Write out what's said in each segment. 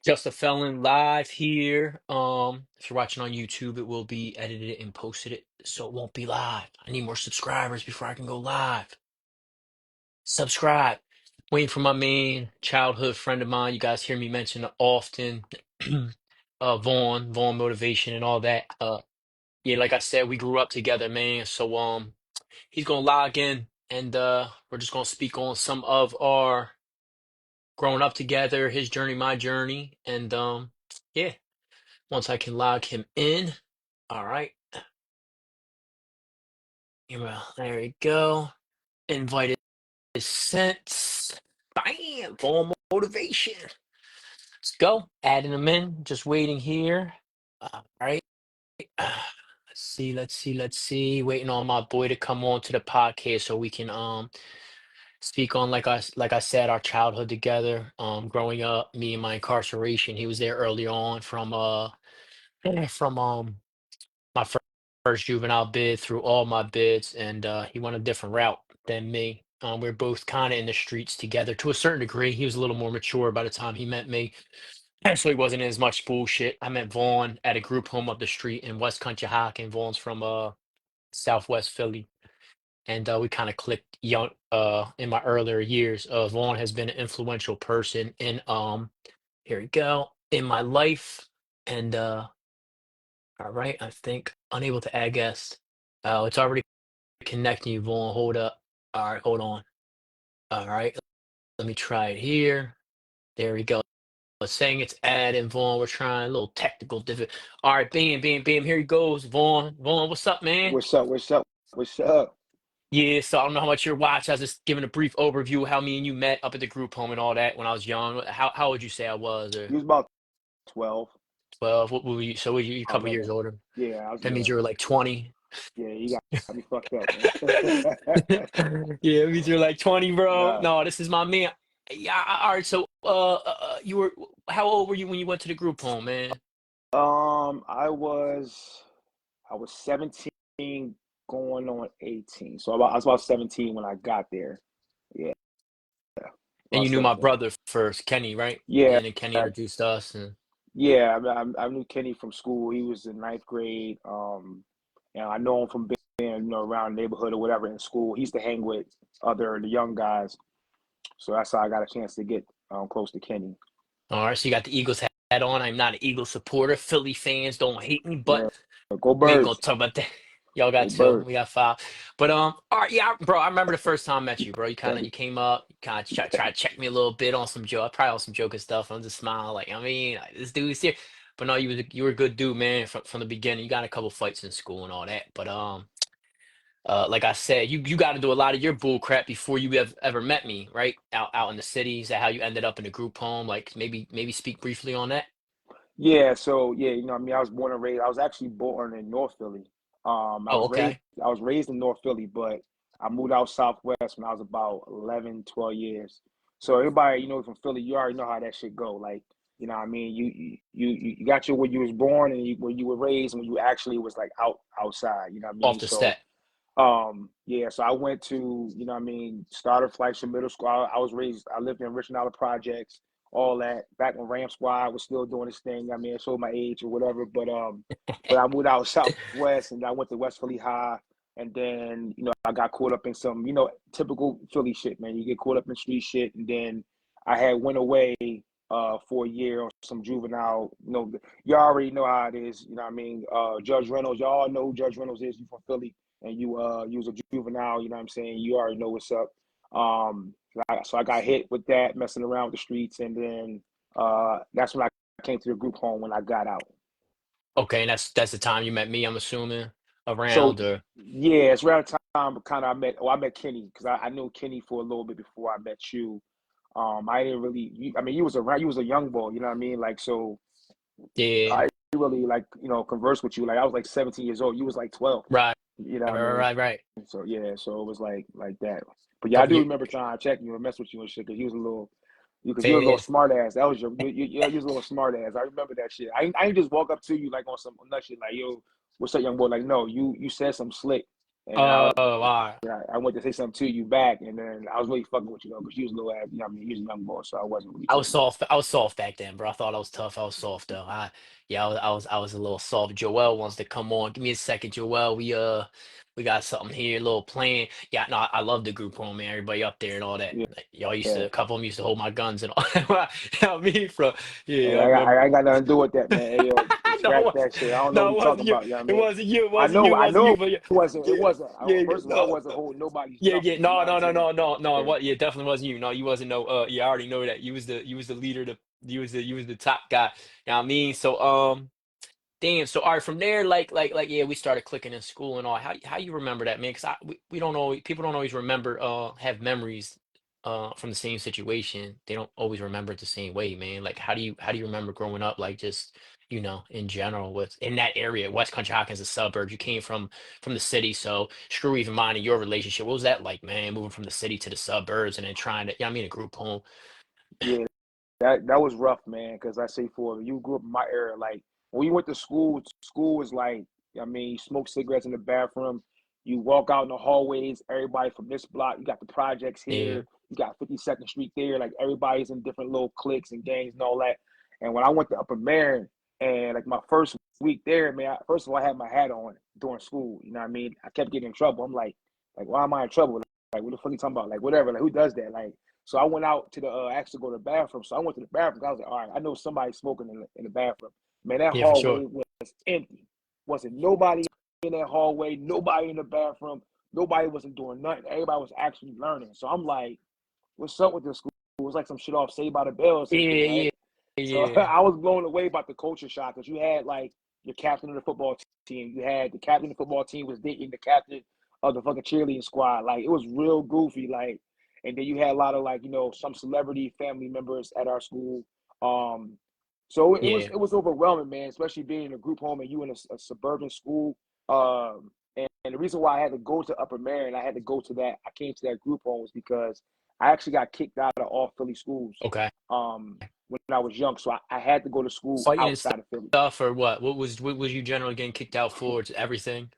Just a Felon live here. If you're watching on YouTube, it will be edited and posted it, so it won't be live. I need more subscribers before I can go live. Subscribe. Waiting for my main childhood friend of mine. You guys hear me mention it often. Vaughn Motivation and all that. Yeah, like I said, we grew up together, man. So he's gonna log in and we're just gonna speak on some of our growing up together, his journey, my journey, and yeah. Once I can log him in. All right. Well, there we go. Invite is sent. Bam! Full motivation. Let's go. Adding them in. Just waiting here. All right. Let's see. Waiting on my boy to come on to the podcast so we can speak on like I said, our childhood together. Growing up, me and my incarceration. He was there early on from my first juvenile bid through all my bids, and he went a different route than me. We are both kind of in the streets together to a certain degree. He was a little more mature by the time he met me, and so he wasn't in as much bullshit. I met Vaughn at a group home up the street in West Country Hawk, and Vaughn's from Southwest Philly, and we kind of clicked young in my earlier years. Vaughn has been an influential person in here we go in my life, and all right, I think unable to add guest. Oh, it's already connecting you, Vaughn. Hold up. All right, hold on. All right, let me try it here. There we go. It's saying it's adding, Vaughn. We're trying a little technical difficult. All right, bam. Here he goes, Vaughn. Vaughn, what's up, man? What's up? What's up? What's up? Yeah, so I don't know how much you're watching. I was just giving a brief overview of how me and you met up at the group home and all that when I was young. How would you say I was? Or He was about 12, 12? What were you? So were you a couple years 11. older? Yeah, I was That means yeah. you were like 20. Yeah, you got me fucked up, man. Yeah, it means you're like 20, bro. Nah. No, this is my man. Yeah, all right. So, you were how old were you when you went to the group home, man? I was 17 going on 18. So I was about 17 when I got there. Yeah, And about you knew my 17. brother first, Kenny, right? Yeah, And then Kenny introduced us, and yeah. I knew Kenny from school. He was in ninth grade. And I know him from being, around the neighborhood or whatever in school. He used to hang with the young guys. So that's how I got a chance to get close to Kenny. all right. So you got the Eagles hat on. I'm not an Eagles supporter. Philly fans don't hate me, but Yeah, go we ain't gonna birds, talk about that. Y'all got go two. birds. We got five. But all right, yeah, bro. I remember the first time I met you, bro. Thank You you. came up, you kind of try to check me a little bit on some joke, probably on some joking stuff. I'm just smiling, like I mean, like, this dude's here. But no, you were a good dude, man, from the beginning. You got in a couple fights in school and all that. But like I said, you got to do a lot of your bull crap before you have ever met me, right? Out in the cities, how you ended up in a group home. Like maybe speak briefly on that. Yeah, so yeah, I mean, I was born and raised. I was actually born in North Philly. I Oh, was raised okay. I was raised in North Philly, but I moved out Southwest when I was about 11, 12 years. So everybody, from Philly, you already know how that shit go. Like, what I mean, you got your when you was born and when you were raised and when you actually was like outside. You know what I Off mean? the So set. yeah, so I went to, what I mean, started flights from middle school. I lived in Richmond Island Projects, all that. Back when Ram Squad was still doing this thing. I mean, it showed my age or whatever. But I moved out Southwest and I went to West Philly High. And then, I got caught up in some, typical Philly shit, man. You get caught up in street shit. And then I had went away for a year on some juvenile, you already know how it is, you know what I mean? Judge Reynolds, y'all know who Judge Reynolds is. You from Philly and you was a juvenile, you know what I'm saying? You already know what's up. So I got hit with that, messing around with the streets, and then that's when I came to the group home when I got out. Okay, and that's the time you met me, I'm assuming, So around or yeah, it's around the time kind of I met Kenny because I knew Kenny for a little bit before I met you. I didn't really, I mean, you was a young boy, you know what I mean? Like, so yeah, I didn't really like, converse with you. Like, I was like 17 years old. You was like 12, right, you know what I mean? right. So yeah, so it was like that. But yeah, I Couple do years, remember trying to check you and mess with you and shit because you was a little, because you were a little yeah. smart ass. That was you was a little smart ass. I remember that shit. I ain't just walk up to you like on some nut shit like yo, what's up, young boy? Like no, you said some slick. and Oh, all right. I went to say something to you back, and then I was really fucking with you though, because you was a little ass, you know what I mean, you was a young boy, so I wasn't really I was taking it. soft. I was soft back then, bro. I thought I was tough. I was soft though. I was a little soft. Joel wants to come on. Give me a second, Joel. We got something here, a little plan. Yeah, no, I love the group home, man. Everybody up there and all that. Yeah, Like, y'all used to, yeah. a couple of them used to hold my guns and all. You know what I mean? From Hey, yeah, I remember. I ain't got nothing to do with that, man. Hey, yo, No, scratch that shit. I don't know what no, you it talking wasn't you. about. You know what I It mean? wasn't you. It wasn't you. It I wasn't know you. But yeah, it wasn't. It yeah, wasn't. yeah, yeah. First of all, I No, wasn't holding nobody's yeah, yeah. numbers. You know No, what I'm no, no, saying? no, no, no. Yeah, What? Yeah, definitely wasn't you. No, you wasn't no. Yeah, I already know that. You was the leader. You was the top guy. You know what I mean? So, damn. So, all right, from there, like, yeah, we started clicking in school and all. How you remember that, man? Because we don't always people don't always remember, have memories, from the same situation. They don't always remember it the same way, man. Like, how do you remember growing up, like just in general with in that area, West Country Hawkins, a suburb. You came from the city, so screw even mine and your relationship. What was that like, man? Moving from the city to the suburbs and then trying to, I mean, a group home. yeah. That was rough, man. Because I say for you grew up in my era, like when you went to school, school was like, I mean, you smoke cigarettes in the bathroom, you walk out in the hallways. Everybody from this block, you got the projects Yeah. here, you got 52nd Street there. Like everybody's in different little cliques and gangs and all that. And when I went to Upper Marion, and like my first week there, man, first of all, I had my hat on during school. You know what I mean? I kept getting in trouble. I'm like, why am I in trouble? Like, what the fuck are you talking about? Like, whatever. Like, who does that? Like, so I went out to the actually go to the bathroom. So I went to the bathroom. I was like, all right, I know somebody's smoking in the bathroom. Man, that Yeah, for sure. hallway was empty. Wasn't nobody in that hallway, nobody in the bathroom, nobody wasn't doing nothing. Everybody was actually learning. So I'm like, what's up with this school? It was like some shit off Saved by the Bell or some shit, Yeah, yeah, right? So yeah. I was blown away about the culture shock because you had like your captain of the football team. You had the captain of the football team was dating the captain of the fucking cheerleading squad. Like it was real goofy. Like, and then you had a lot of like some celebrity family members at our school. Um, so Yeah. it was overwhelming, man. Especially being in a group home and you in a suburban school. And the reason why I had to go to Upper Marion, I had to go to that. I came to that group home was because I actually got kicked out of all Philly schools. Okay. When I was young. So I had to go to school Fighting and outside of Philly. stuff or what? What was you generally getting kicked out for? It's everything.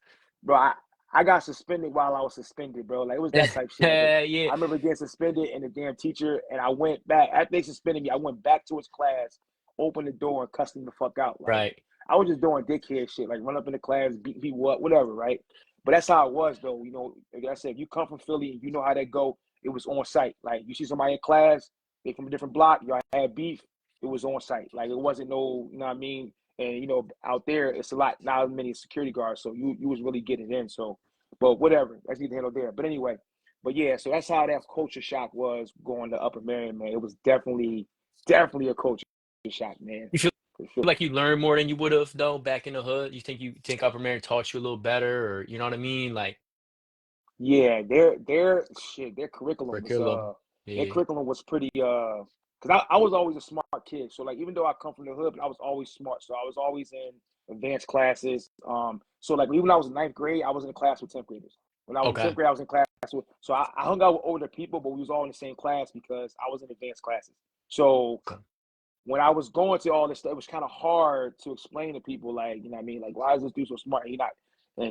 Bro, I got suspended while I was suspended, bro. Like it was that type shit. Like Yeah. I remember getting suspended and the damn teacher, and I went back after they suspended me. I went back to his class, opened the door, and cussed him the fuck out. Like Right. I was just doing dickhead shit, like run up in the class, beat people up, whatever, right? But that's how it was, though. Like I said, if you come from Philly and you know how that go, it was on site. Like you see somebody in class, they from a different block, y'all had beef, it was on site. Like it wasn't no, you know what I mean? And out there, it's a lot, not as many security guards, so you was really getting in. So but whatever, that's neither here nor there. But anyway, but yeah, so that's how that culture shock was going to Upper Marion, man. It was definitely a culture shock, man. You feel For sure. like you learned more than you would have though back in the hood? You think Upper Marion taught you a little better, or you know what I mean? Like Yeah, their shit, curriculum. their Yeah. curriculum was pretty because I was always a smart kid. So like even though I come from the hood, but I was always smart. So I was always in advanced classes. So like even when I was in ninth grade, I was in a class with 10th graders. When I was in Okay. 10th grade, I was in class with so I hung out with older people, but we was all in the same class because I was in advanced classes. So Okay. when I was going to all this stuff, it was kind of hard to explain to people, like, you know what I mean? Like, why is this dude so smart? And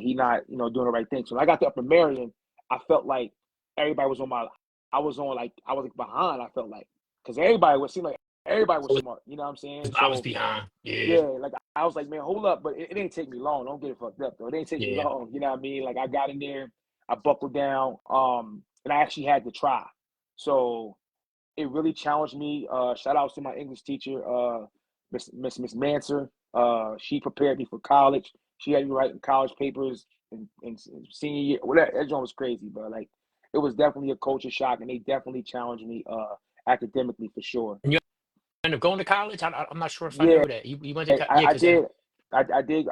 he not, doing the right thing. So when I got to Upper Marion, I felt like everybody was on my, I was like behind, I felt like, because everybody was, seemed like everybody was So smart, you know what I'm saying? I was So, behind. Yeah. yeah, like, I was like, man, hold up, but it didn't take me long. Don't get it fucked up, though. It didn't take me Yeah. long, you know what I mean? Like, I got in there, I buckled down, and I actually had to try. So, it really challenged me. Shout outs to my English teacher, Miss Manser. She prepared me for college. She had me writing college papers in senior year. Whatever, that joint was crazy, but like it was definitely a culture shock, and they definitely challenged me academically for sure. And you end up going to college? I'm not sure if I Yeah, know that. You went to yeah, I because did. I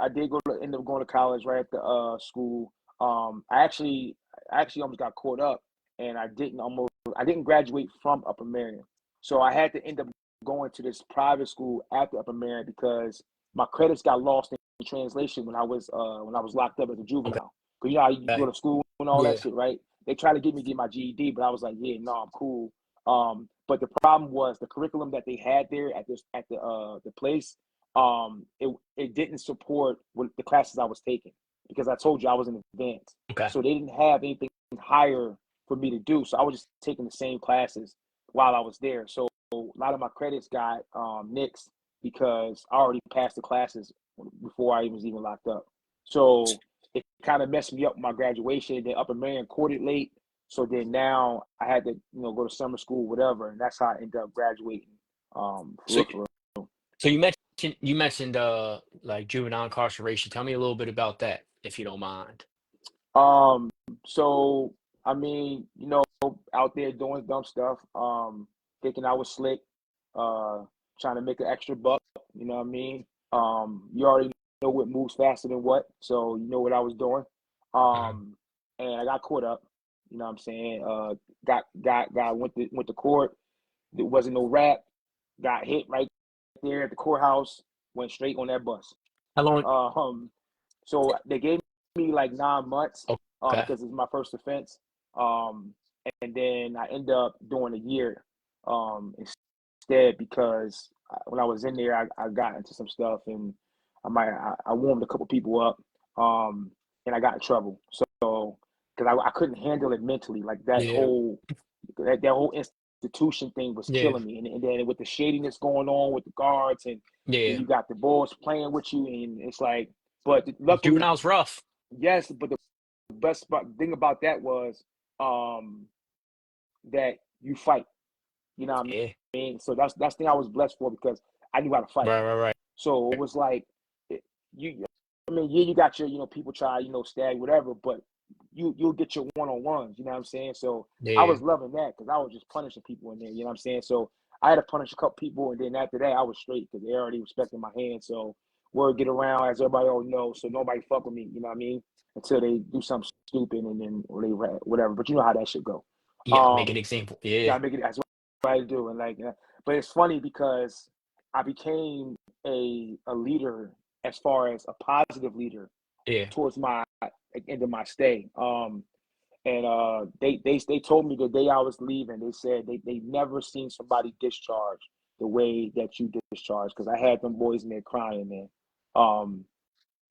did end up going to college right at the school. I actually almost got caught up, and I didn't graduate from Upper Marion, so I had to end up going to this private school after Upper Marion because my credits got lost in translation when I was locked up as a okay. juvenile. Because you know how you go to school and all that Yeah. shit, right? They tried to get me to get my GED, but I was like, yeah, no, I'm cool. But the problem was the curriculum that they had there at the place it didn't support what the classes I was taking because I told you I was in advance. Okay. So they didn't have anything higher for me to do. So I was just taking the same classes while I was there. So a lot of my credits got nixed because I already passed the classes before I was even locked up. So it kind of messed me up with my graduation. Then Upper Marion caught it late. So then now I had to, go to summer school, whatever, and that's how I ended up graduating. For So real, for real. so you mentioned like juvenile incarceration. Tell me a little bit about that, if you don't mind. Um, so I mean, out there doing dumb stuff, thinking I was slick, uh, trying to make an extra buck. You know what I mean? You already know what moves faster than what, so you know what I was doing. Mhm. Um, and I got caught up. You know what I'm saying? Got went to court. There wasn't no rap. Got hit right there at the courthouse. Went straight on that bus. How long? Um, so they gave me like 9 months, Okay. because it's my first offense. Um, and then I ended up doing a year, instead because when I was in there, I got into some stuff and I warmed a couple people up, and I got in trouble. So because I couldn't handle it mentally, like Yeah. that whole institution thing was Yeah. killing me, and then with the shadiness going on with the guards, and then Yeah. you got the boys playing with you, and it's like, but luckily, Juvenile's rough. yes. But the thing about that was, um, that you fight. You know what I Yeah. mean? So that's the thing I was blessed for because I knew how to fight. Right. Right. Right. So it was like, you. I mean, yeah, you got your people try stag whatever, but you'll get your one on ones. You know what I'm saying? So I Yeah. was loving that because I was just punishing people in there. You know what I'm saying? So I had to punish a couple people, and then after that, I was straight because they already respected my hand. So word get around, as everybody already knows. So nobody fuck with me. You know what I mean? Until they do something stupid, and then or they whatever. But you know how that should go. You gotta make an Um, example. Yeah. Gotta make it. That's what I do. And like, but it's funny because I became a leader as far as a positive leader Yeah. towards my end of my stay. And they told me the day I was leaving, they said they never seen somebody discharged the way that you discharged because I had them boys in there crying, man. Um,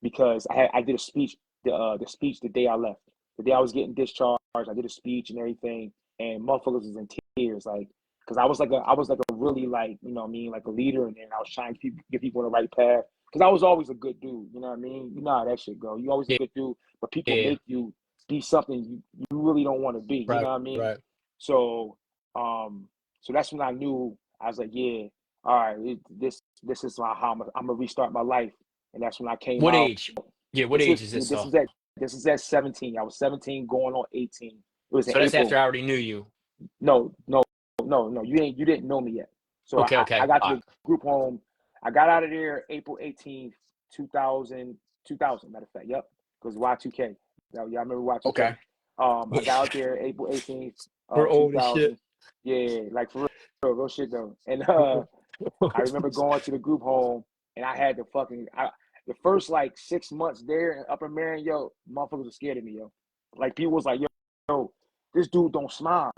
because I did a speech, the speech the day I left. The day I was getting discharged, I did a speech and everything, and motherfuckers was in tears, like, because I was like a really, like, what I mean, like a leader, and then I was trying to get people on the right path. Because I was always a good dude, you know what I mean? You know how that shit go. You always a Yeah. good dude, but people Yeah. make you be something you really don't want to be. You Right. know what I mean? Right. So um so that's when I knew. I was like, yeah, all right, this is how I'm gonna restart my life. And that's when I came What out. age? Yeah. What This age is is this this though? is at this is at 17. I was 17 going on 18. It was in So that's after April. I already knew you. No, no, no. You didn't know me yet. So Okay. I Okay. got to All the group home. I got out of there April 18th, 2000, 2000, matter of fact. Yep. Because Y2K. Y'all remember right. Y2K? Okay. I got Yeah. out there April 18th, We're old as shit. 2000. Yeah, like for real shit though. And I remember going to the group home, and I had to the first like 6 months there in Upper Marion, yo, motherfuckers were scared of me, yo. Like people was like, yo, this dude don't smile.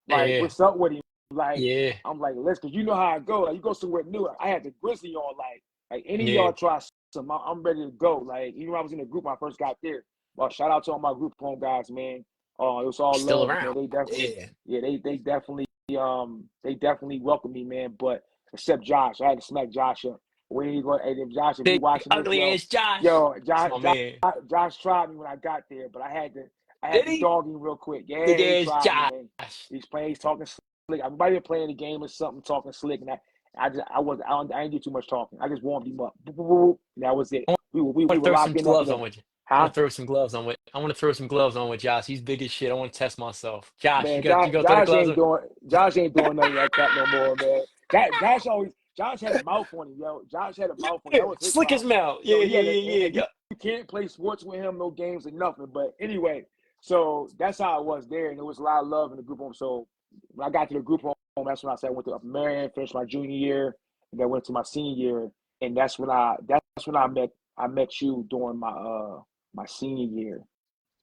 Like, Yeah. what's up with him? Like, Yeah. I'm like, listen, you know how I go. Like, you go somewhere new. I had the grizzly on, like any of Yeah. y'all try some, I'm ready to go. Like, even when I was in the group when I first got there. Well, shout out to all my group home guys, man. It was all Still love, man. around. They definitely, Yeah. yeah, they definitely welcomed me, man. But except Josh. I had to smack Josh up. When he go, hey, if Josh, if you Big watching this, ugly ass Josh. yo, That's Josh, my Josh, man. Josh tried me when I got there, but I had Did to he? dog him real quick. Big Yeah, he ass tried me, man. Josh. He's playing, he's talking slick. Everybody been playing the game or something, talking slick, and I didn't do too much talking. I just warmed him up. Boop, boop, boop, and that was it. I We want to were throw some locking up in gloves on there, with you. I want huh? to throw some gloves on with. I want to throw some gloves on with Josh. He's big as shit. I want to test myself. Josh, Man, you gonna throw the gloves on? Josh ain't doing none of that crap no more, man. Josh had a mouth on him, yo. Josh had a mouth on him. Yeah, That was his slick as problem. mouth. Yeah, So he yeah, had a, yeah, and yeah, you can't play sports with him, no games and nothing. But anyway, so that's how it was there, and there was a lot of love in the group home. So when I got to the group home, that's when I said I went to Upper Marion, finished my junior year, and then went to my senior year, and that's when I met you during my senior year.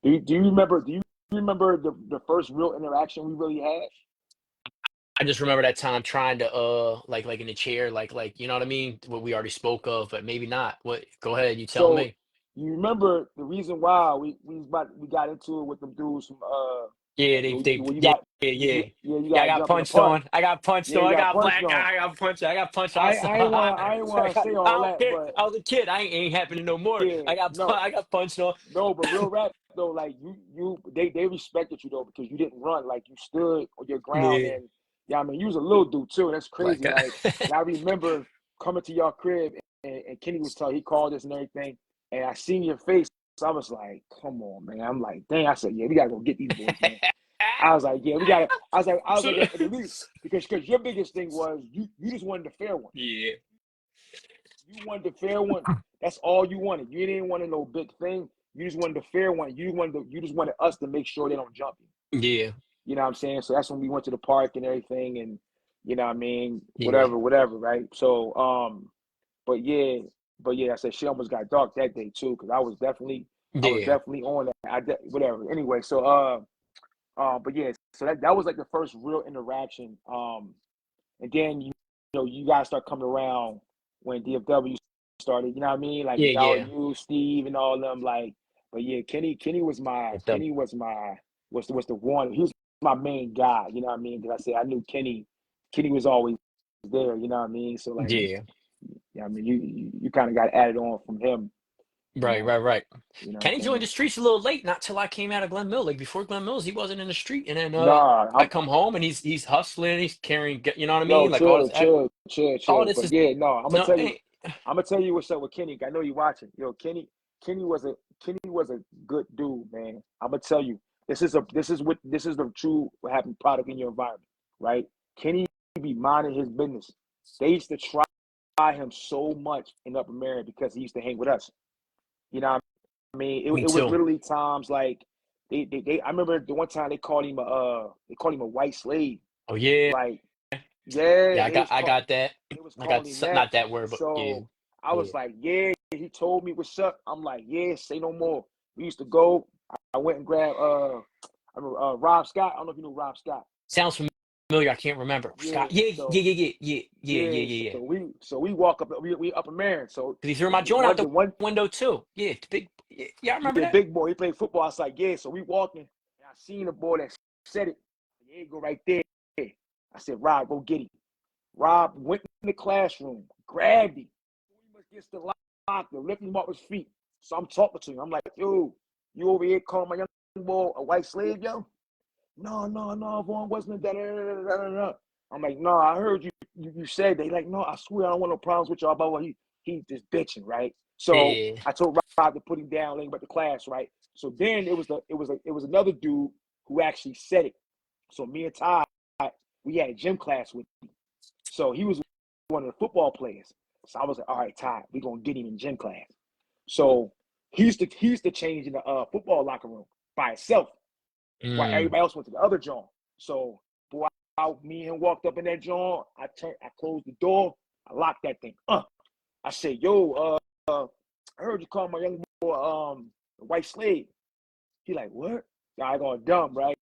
Do you remember the first real interaction we really had? I just remember that time trying to like in the chair, like you know what I mean? What we already spoke of, but maybe not. What? Go ahead, you tell So me. you remember the reason why we got into it with them dudes from Yeah, when you yeah, got yeah, yeah. you Yeah, I got got jumped in the punched park. on. I got punched Yeah, on. you I got got punched black on. guy. I got punched outside. I ain't want to say I all don't that, care. but I was a kid. I ain't happening no more. yeah, no, I got punched on. no, but real rap though, like they respected you though because you didn't run, like you stood on your ground, Yeah, and yeah, I mean you was a little dude too. That's black crazy. guy. Like, and I remember coming to your crib, and Kenny was telling, he called us and everything, and I seen your face. So I was like, come on, man. I'm like, dang. I said, yeah, we gotta go get these boys, man. I was like, yeah, we gotta. I was like, at the least because your biggest thing was you just wanted the fair one. Yeah, You wanted the fair one. That's all you wanted. You didn't want no big thing. You just wanted the fair one. You just wanted us to make sure they don't jump you. yeah, You know what I'm saying? So that's when we went to the park and everything, and you know what I mean, yeah, whatever, right? So but yeah, I said shit almost got dark that day too, because I was yeah, definitely on that. Whatever. Anyway, so but yeah, so that was like the first real interaction. And then you know you guys start coming around when DFW started. You know what I mean? Like yeah, y'all, yeah. you, Steve, and all of them. Like, but yeah, The Kenny was the one. He was my main guy. You know what I mean? Because I said I knew Kenny. Kenny was always there. You know what I mean? So like, yeah. yeah, I mean you kind of got added on from him. You Right, know, right, right. you know what I'm Kenny joined saying? the streets a little late, not till I came out of Glen Mills. Like before Glen Mills, he wasn't in the street, and then Nah, I I'm come home and he's hustling, he's carrying, you know what I yo mean? Like all this, all chill. this But is yeah, no, no, ain't, I'm gonna tell you what's up with Kenny. I know you watching. Yo, Kenny was a Kenny was a good dude, man. I'm gonna tell you. This is the true what happened product in your environment, right? Kenny be minding his business. They used to try him so much in Upper Marion because he used to hang with us. You know what I mean? me It was too. literally times like they I remember the one time they called him a white slave. Oh yeah, Like, yeah, yeah, I got that. they was I got calling him that. not that word, but yeah, So I yeah. was like, yeah, he told me what's up. I'm like, yeah, say no more. We used to go. I went and grabbed I remember, Rob Scott. I don't know if you know Rob Scott. Sounds familiar. I can't remember. Yeah, Scott. Yeah, yeah, so yeah, yeah, yeah, yeah, yeah, yeah, yeah, yeah. so we walk up, we up in Marion. So 'Cause he threw my joint out the the one window too. Yeah, the big. Yeah, yeah, I remember yeah, that. big boy, he played football. I was like, yeah. So we walking, and I seen the boy that said it. Yeah, go right there. I said, Rob, go get him. Rob went in the classroom, grabbed him, threw him against the locker, lifted him off his feet. So I'm talking to him. I'm like, yo, you over here calling my young boy a white slave, yo? No, Vaughn wasn't that. I'm like, no, I heard you said that. He like, no, I swear I don't want no problems with y'all. But what he just bitching, right? So Yeah. I told Rob to put him down, let him back to class, right? So then it was another dude who actually said it. So me and Ty, we had a gym class with him. So he was one of the football players. So I was like, all right, Ty, we're gonna get him in gym class. So he used to change in the football locker room by himself while Mm. everybody else went to the other joint. So boy, me and him walked up in that joint. I closed the door, I locked that thing. I said, yo, I heard you call my young boy white slave. He like, what? I gone dumb, right?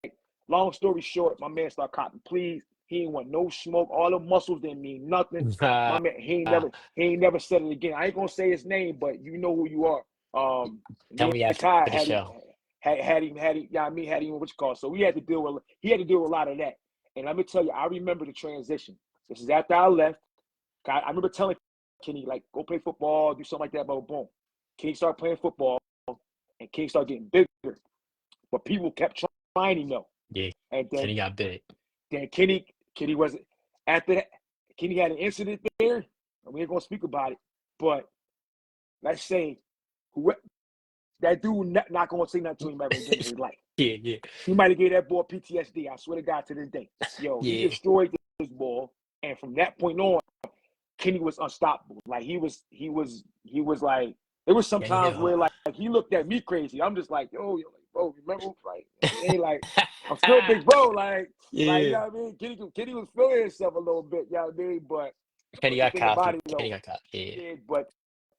Long story short, my man started cotton please. He ain't want no smoke. All the muscles didn't mean nothing. My man, he ain't never said it again. I ain't gonna say his name, but you know who you are. Tell Me me and after Ty the show. had him, yeah, I mean, had him what you call. So we had to deal with a lot of that. And let me tell you, I remember the transition. This is after I left. I remember telling Kenny, like, go play football, do something like that, but boom. Kenny started playing football, and Kenny started getting bigger. But people kept trying him though. Yeah, And Kenny got bit. then Kenny was after that. Kenny had an incident there, and we ain't gonna speak about it. But let's say who that dude not gonna say nothing to him ever again in his life. Yeah, yeah, He might have gave that boy PTSD. I swear to God to this day. Yo, he yeah, destroyed this ball, and from that point on, Kenny was unstoppable. Like he was like there was yeah, sometimes yo. where like he looked at me crazy. I'm just like, like, bro, remember? Like, you know what I mean? Like, I'm still big bro. Like, you Yeah. know what I mean? Kenny was feeling himself a little bit, you know what I mean? Kenny But the got thing about cocky. it Kenny though, got cocky. Yeah. yeah, but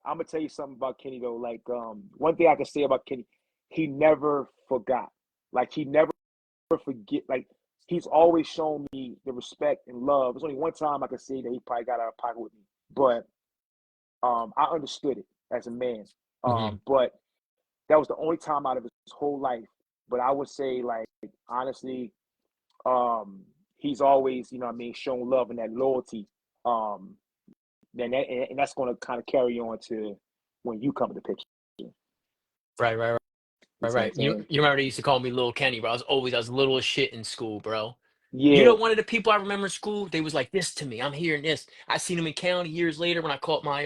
I'm gonna tell you something about Kenny though. Like, one thing I can say about Kenny, he never forgot. Like he never forget. Like he's always shown me the respect and love. There's only one time I can say that he probably got out of pocket with me, but I understood it as a man. Hmm. But That was the only time out of his whole life. But I would say, like, honestly, um, he's always, you know what I mean, shown love and that loyalty. Um, and that's going to kind of carry on to when you come to the picture. You Right, right, right, see what I'm right. You saying? you remember they used to call me Little Kenny, bro. I was little as shit in school, bro. You know, Yeah. one of the people I remember in school, they was like this to me. I'm hearing this. I seen him in county years later when I caught my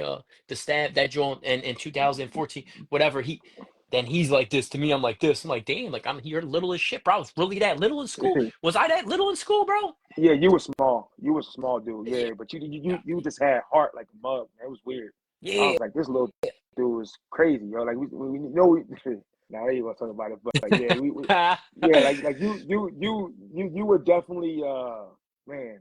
the stab that joint in 2014, whatever. He's like this to me. I'm like this. I'm like, damn, like I'm here little as shit, bro. I was really that little in school. Was I that little in school, bro? Yeah, you were small. You was a small dude. Yeah, Yeah, but you just had heart like a mug. Man. It was weird. I yeah. was like, this little dude is crazy, yo. Like we know we. Now there you gonna talk about it, but yeah, yeah, like you were definitely man,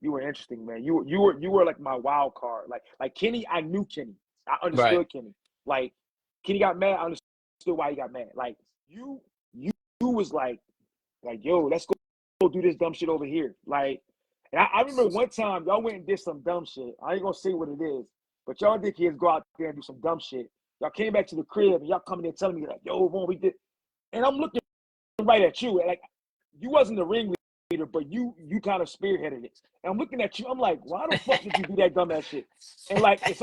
you were interesting, man. You were like my wild card. Like Kenny, I knew Kenny. I Right. understood Kenny. Like Kenny got mad. I understood why he got mad. Like you was like, yo, let's go do this dumb shit over here. Like, and I remember one time y'all went and did some dumb shit. I ain't gonna say what it is, but y'all did kids go out there and do some dumb shit. Y'all came back to the crib and y'all coming in telling me like, yo, Vaughn, we did, and I'm looking right at you. Like, you wasn't the ringleader, but you kind of spearheaded it. And I'm looking at you. I'm like, why the fuck did you do that dumbass shit? And like, it's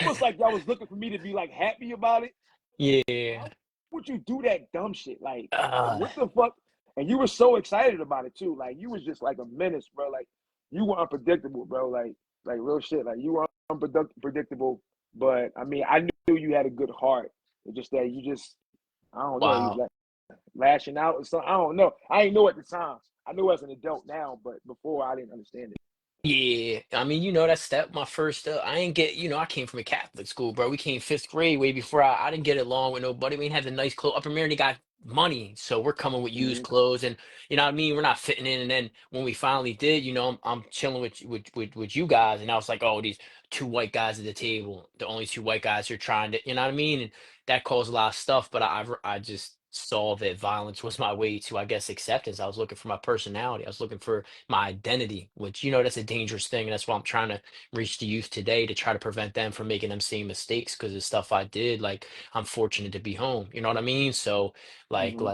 almost like y'all was looking for me to be like happy about it. Yeah. Why would you do that dumb shit? Like Uh, what the fuck? And you were so excited about it too. Like you was just like a menace, bro. Like you were unpredictable, bro. Like real shit. Like you were unpredictable. But I mean, I knew you had a good heart. It's just that you just, I don't know, you was wow. like lashing out or something. I don't know. I didn't know at the time. I know as an adult now, but before I didn't understand it. Yeah, I mean, that's that my first. I ain't get, I came from a Catholic school, bro. We came fifth grade way before I didn't get along with nobody. We didn't have the nice clothes. Upper Marion got money, so we're coming with used Mm-hmm. clothes, and you know what I mean. We're not fitting in. And then when we finally did, I'm chilling with you guys, and I was like, oh, these two white guys at the table, the only two white guys who are trying to, you know what I mean, and that caused a lot of stuff. But I just saw that violence was my way to, I guess, acceptance. I was looking for my personality. I was looking for my identity, which that's a dangerous thing, and that's why I'm trying to reach the youth today to try to prevent them from making them same mistakes because the stuff I did. Like I'm fortunate to be home, you know what I mean? So Mm-hmm.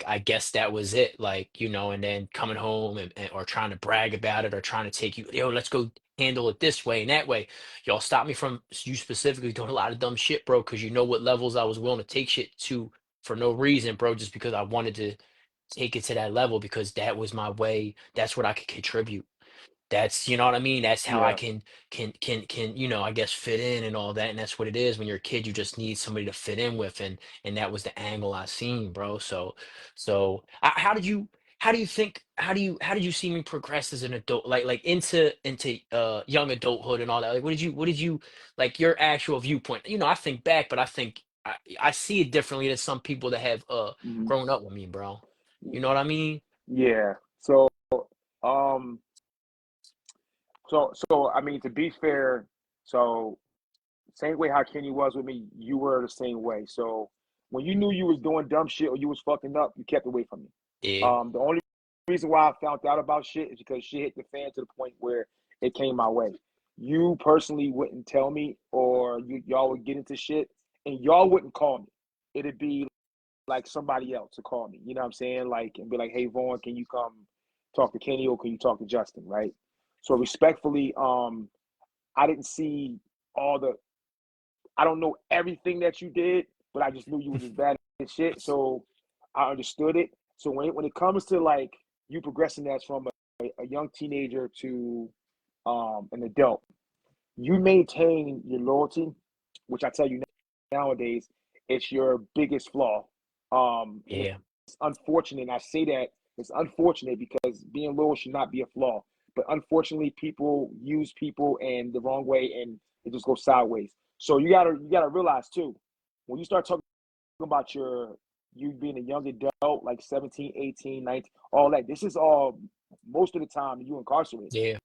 I guess that was it, like and then coming home and or trying to brag about it or trying to take you, yo, let's go handle it this way and that way. Y'all stop me from you specifically doing a lot of dumb shit, bro, because you know what levels I was willing to take shit to for no reason, bro, just because I wanted to take it to that level because that was my way. That's what I could contribute. That's, you know what I mean? That's how I Yeah. can, I guess fit in and all that. And that's what it is. When you're a kid, you just need somebody to fit in with. And that was the angle I seen, bro. How did you how did you see me progress as an adult? Like into young adulthood and all that. Like what did you like your actual viewpoint? I think back, but I see it differently than some people that have Mm-hmm. grown up with me, bro. You know what I mean? Yeah. So um so I mean, to be fair, so same way how Kenny was with me, you were the same way. So when you knew you was doing dumb shit or you was fucking up, you kept away from me. Yeah, The only reason why I found out about shit is because shit hit the fan to the point where it came my way. You personally wouldn't tell me, or y'all would get into shit, and y'all wouldn't call me. It'd be like somebody else to call me. You know what I'm saying? Like, and be like, "Hey, Vaughn, can you come talk to Kenny, or can you talk to Justin?" Right? So respectfully, I didn't see all the I don't know everything that you did, but I just knew you was as bad as shit. So I understood it. So when it comes to like you progressing as from a young teenager to an adult, you maintain your loyalty, which I tell you nowadays, it's your biggest flaw. And it's yeah, unfortunate. And I say that it's unfortunate because being loyal should not be a flaw. But unfortunately, people use people and the wrong way, and it just goes sideways. So you gotta realize too, when you start talking about you being a young adult, like 17, 18, 19, all that, this is all most of the time you incarcerated. yeah,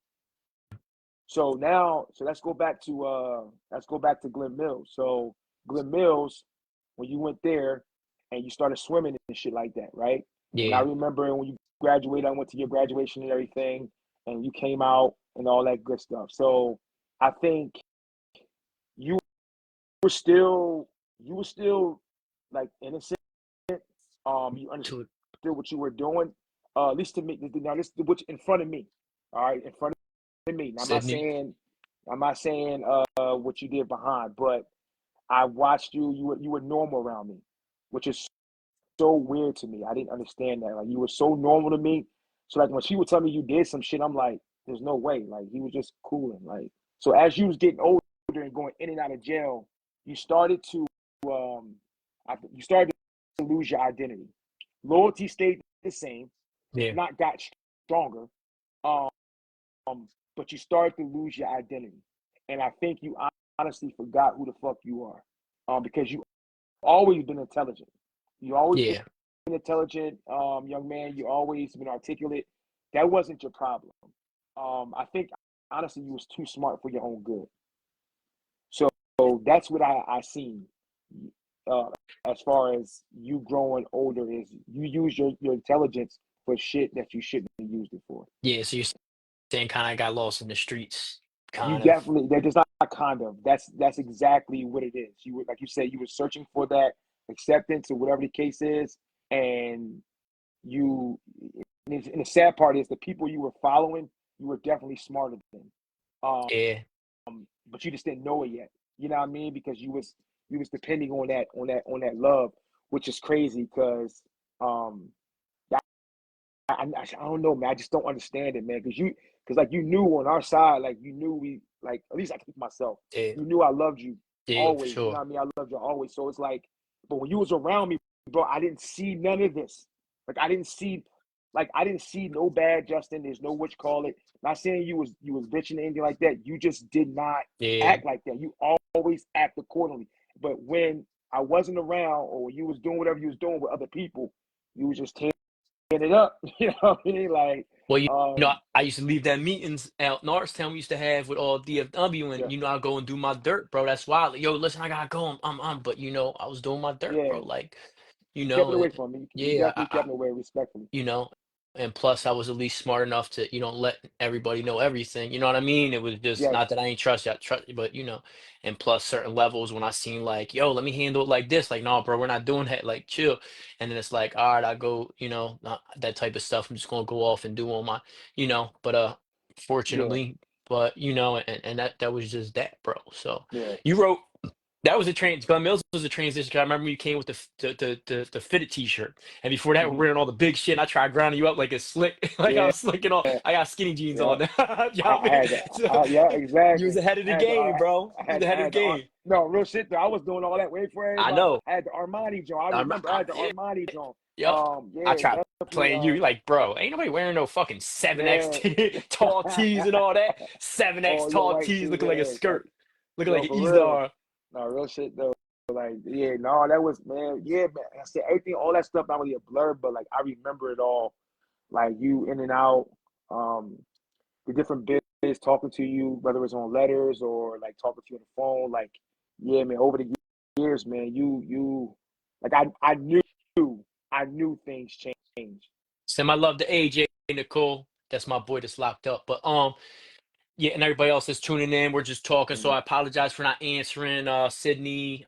So now, so let's go back to Glen Mills. So Glen Mills, when you went there and you started swimming and shit like that, right? And I yeah. remember when you graduated, I went to your graduation and everything, and you came out and all that good stuff. So I think you were still you were still like innocent. You understood To what you were doing. At least to me, now this which in front of me. All right, in front of me. Now, Sydney. I'm not saying what you did behind, but I watched you. You were normal around me, which is so weird to me. I didn't understand that. Like you were so normal to me. So like when she would tell me you did some shit, I'm like, there's no way. Like he was just cooling. Like so as you was getting older and going in and out of jail, you started to um you started to lose your identity. Loyalty stayed the same, if Yeah, not got stronger. Um, but you started to lose your identity. And I think you honestly forgot who the fuck you are. Because you always been intelligent. You always been yeah, intelligent, young man. You always been articulate. That wasn't your problem. I think honestly you was too smart for your own good. So that's what I seen. Uh, as far as you growing older is you use your intelligence for shit that you shouldn't have used it for. yeah. So you're saying kind of got lost in the streets, You kind of. definitely they're just not kind of. That's exactly what it is. You were like you said, you were searching for that acceptance or whatever the case is, and you and the sad part is the people you were following, you were definitely smarter than. Um, Yeah, but you just didn't know it yet. You know what I mean? Because you was depending on that love, which is crazy because um I don't know, man. I just don't understand it, man. Because like you knew on our side, like you knew we like at least I speak for myself. yeah, You knew I loved you yeah, for always. You know sure. what I mean? I loved you always. So it's like, but when you was around me, bro, I didn't see none of this. Like I didn't see no bad Justin. There's no what you call it. Not saying you was bitching or anything like that. You just did not Yeah, act like that. You always act accordingly. But when I wasn't around or you was doing whatever you was doing with other people, you was just it up. You know what I mean? Like, well, um, I used to leave that meetings out in Norristown we used to have with all DFW, yeah, and I go and do my dirt, bro. That's why, like, yo, listen, I gotta go. But I was doing my dirt, yeah. bro. Like, You kept it away and from me. You yeah, definitely kept it away respectfully. you know and plus I was at least smart enough to let everybody know everything, you know what I mean. It was just not Yes, that I ain't trust you, I trust you, but and plus certain levels when I seen like, yo, let me handle it like this, like, no bro, we're not doing that, like, chill. And then it's like, all right, I go, not that type of stuff, I'm just gonna go off and do all my, but yeah, fortunately, but and that was just that, bro. So yeah. you wrote that was a Glenn Mills was a transition. 'Cause I remember you came with the fitted T-shirt, and before that, we're Hmm. wearing all the big shit. And I tried grounding you up like a slick, like I Yeah, was slicking all. I got skinny jeans yeah. on. You know what I I mean? had to, So yeah, you was exactly. ahead of the game, bro. You was ahead I of the had the game. no real shit though. I was doing all that way for I everybody. know. I had the Armani joint. I remember I had the Yeah, Armani joint. yep. I Yeah, tried definitely. playing you. You're like, bro, ain't nobody wearing no fucking 7X Yeah. tall tees and all that. 7X All your tall white tees shoes, looking like a yeah. Like, skirt, looking like yo, an for real. Eastar. No, real shit though. Like, yeah, no, that was man, yeah, man. I said everything, all that stuff not really a blur, but like I remember it all. Like you in and out, um, the different bits talking to you, whether it's on letters or like talking to you on the phone. Like, yeah, man, over the years, man, you like I knew things changed. Send my love to AJ Nicole. That's my boy that's locked up. But yeah, and everybody else that's tuning in, we're just talking. So Mhm. I apologize for not answering. Sydney,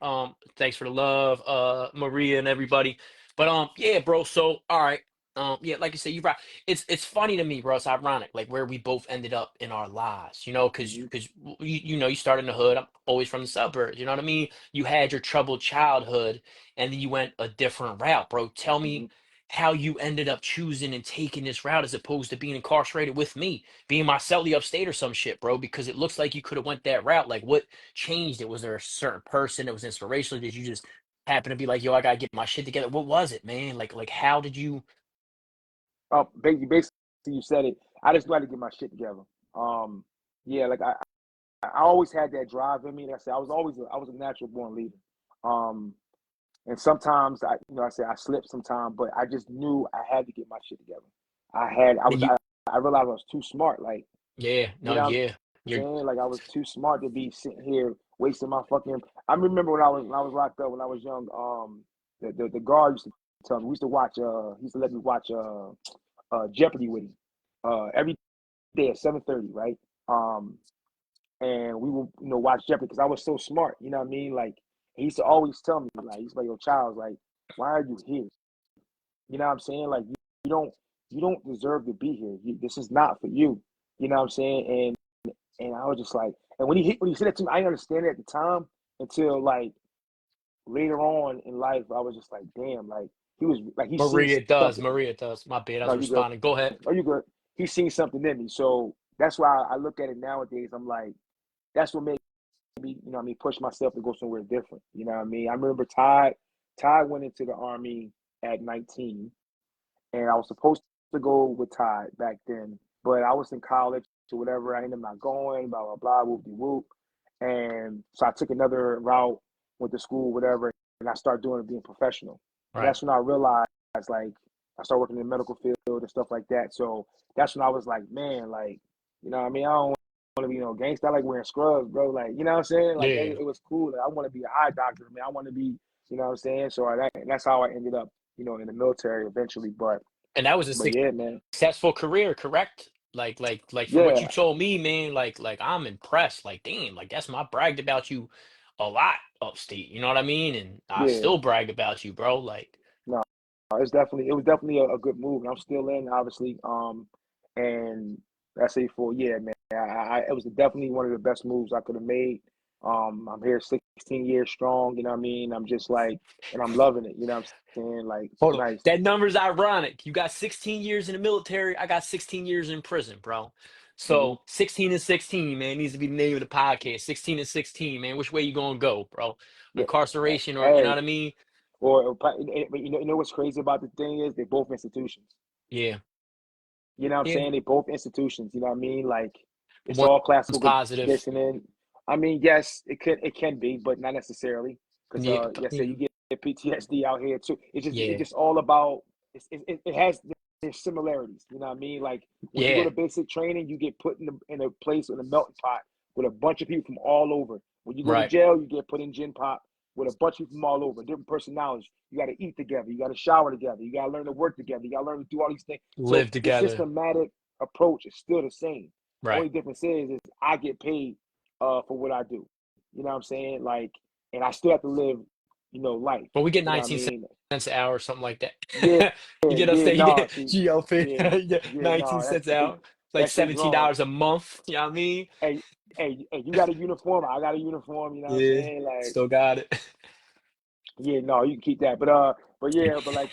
thanks for the love. Maria and everybody. But yeah, bro. So all right. Yeah, like you said, you're right. It's funny to me, bro. It's ironic, like where we both ended up in our lives, Mhm. because you started in the hood. I'm always from the suburbs. You know what I mean? You had your troubled childhood, and then you went a different route, bro. Tell me Mhm. how you ended up choosing and taking this route as opposed to being incarcerated with me, being my celly upstate or some shit, bro, because it looks like you could have went that route. Like, what changed it? Was there a certain person that was inspirational? Did you just happen to be like, yo, I gotta get my shit together? What was it, man? Like how did you? Basically, you said it. I just got to get my shit together. Um, yeah, like I always had that drive in me. Like I said I was a natural born leader. Um, and sometimes I said I slipped sometimes, but I just knew I had to get my shit together. And you, I realized I was too smart. Like, yeah, you no, know what yeah, I'm you're saying? Like I was too smart to be sitting here wasting my fucking. I remember when I was locked up when I was young. The guard used to tell me we used to watch. He used to let me watch Jeopardy with him. Every day at 7:30, right? Um, and we would watch Jeopardy because I was so smart. You know what I mean? Like he used to always tell me, like, he's like, yo, Charles, like, why are you here? You know what I'm saying? Like, you don't you don't deserve to be here. This is not for you. You know what I'm saying? And I was just like, and when he said it to me, I didn't understand it at the time until like later on in life. I was just like, damn, like he was like he seen something. Maria does. My bad, I No, was you good. responding. Go ahead. Oh, you good. He seen something in me, so that's why I look at it nowadays. I'm like, that's what made me, you know, what I mean, push myself to go somewhere different. You know what I mean? I remember Ty went into the army at 19, and I was supposed to go with Ty back then, but I was in college or whatever. I ended up not going, blah blah blah, whoop de whoop. And so I took another route, went to school, whatever, and I started doing it being professional. And Right. that's when I realized, like, I started working in the medical field and stuff like that. So that's when I was like, man, like, you know what I mean? I don't want to be no gangster. I like wearing scrubs, bro. Like, you know what I'm saying? Like, Yeah. it was cool. Like, I want to be an eye doctor, man. I want to be, you know what I'm saying? So that's how I ended up, in the military eventually. And that was a But yeah, man. successful career, correct? Like from what you Yeah, told me, man, like I'm impressed. Like, damn, like that's my bragged about you a lot upstate. You know what I mean? And I yeah. still brag about you, bro. Like, No, it was definitely a good move, and I'm still in, obviously. And I say for yeah, man, it was definitely one of the best moves I could have made. I'm here 16 years strong. You know what I mean? I'm just like, and I'm loving it. You know what I'm saying? Like, hold on. nice. That number's ironic. You got 16 years in the military. I got 16 years in prison, bro. Hmm. So 16 and 16, man, needs to be the name of the podcast. 16 and 16, man. Which way you gonna go, bro? Yeah. Incarceration or you know Hey, what I mean? but you know what's crazy about the thing is they're both institutions. Yeah. You know what I'm Yeah. saying? They both institutions. You know what I mean? Like it's One's all classical positive. conditioning. I mean, yes, it can be, but not necessarily. Because Yeah. yes, Yeah. you get PTSD out here too. It's Yeah. just all about it has there's similarities. You know what I mean? Like when you go Yeah. to basic training, you get put in a place in a melting pot with a bunch of people from all over. When you go to Right. jail, you get put in gin pot with a bunch of people from all over, different personalities. You got to eat together. You got to shower together. You got to learn to work together. You got to learn to do all these things. So Live the together. systematic approach is still the same. Right. Only difference is I get paid for what I do. You know what I'm saying? Like, and I still have to live, life. But we get You know what I 19 mean? cents an hour or something like Yeah, that. You get yeah. upstate, you No, get see, GOP, yeah, you get yeah. 19 No, cents an hour. Like that shit's wrong. $17 a month. You know what I mean? Hey, you got a uniform. I got a uniform. You know what I'm Yeah. saying? Like, Still got it. yeah, no, you can keep that. But yeah, but like,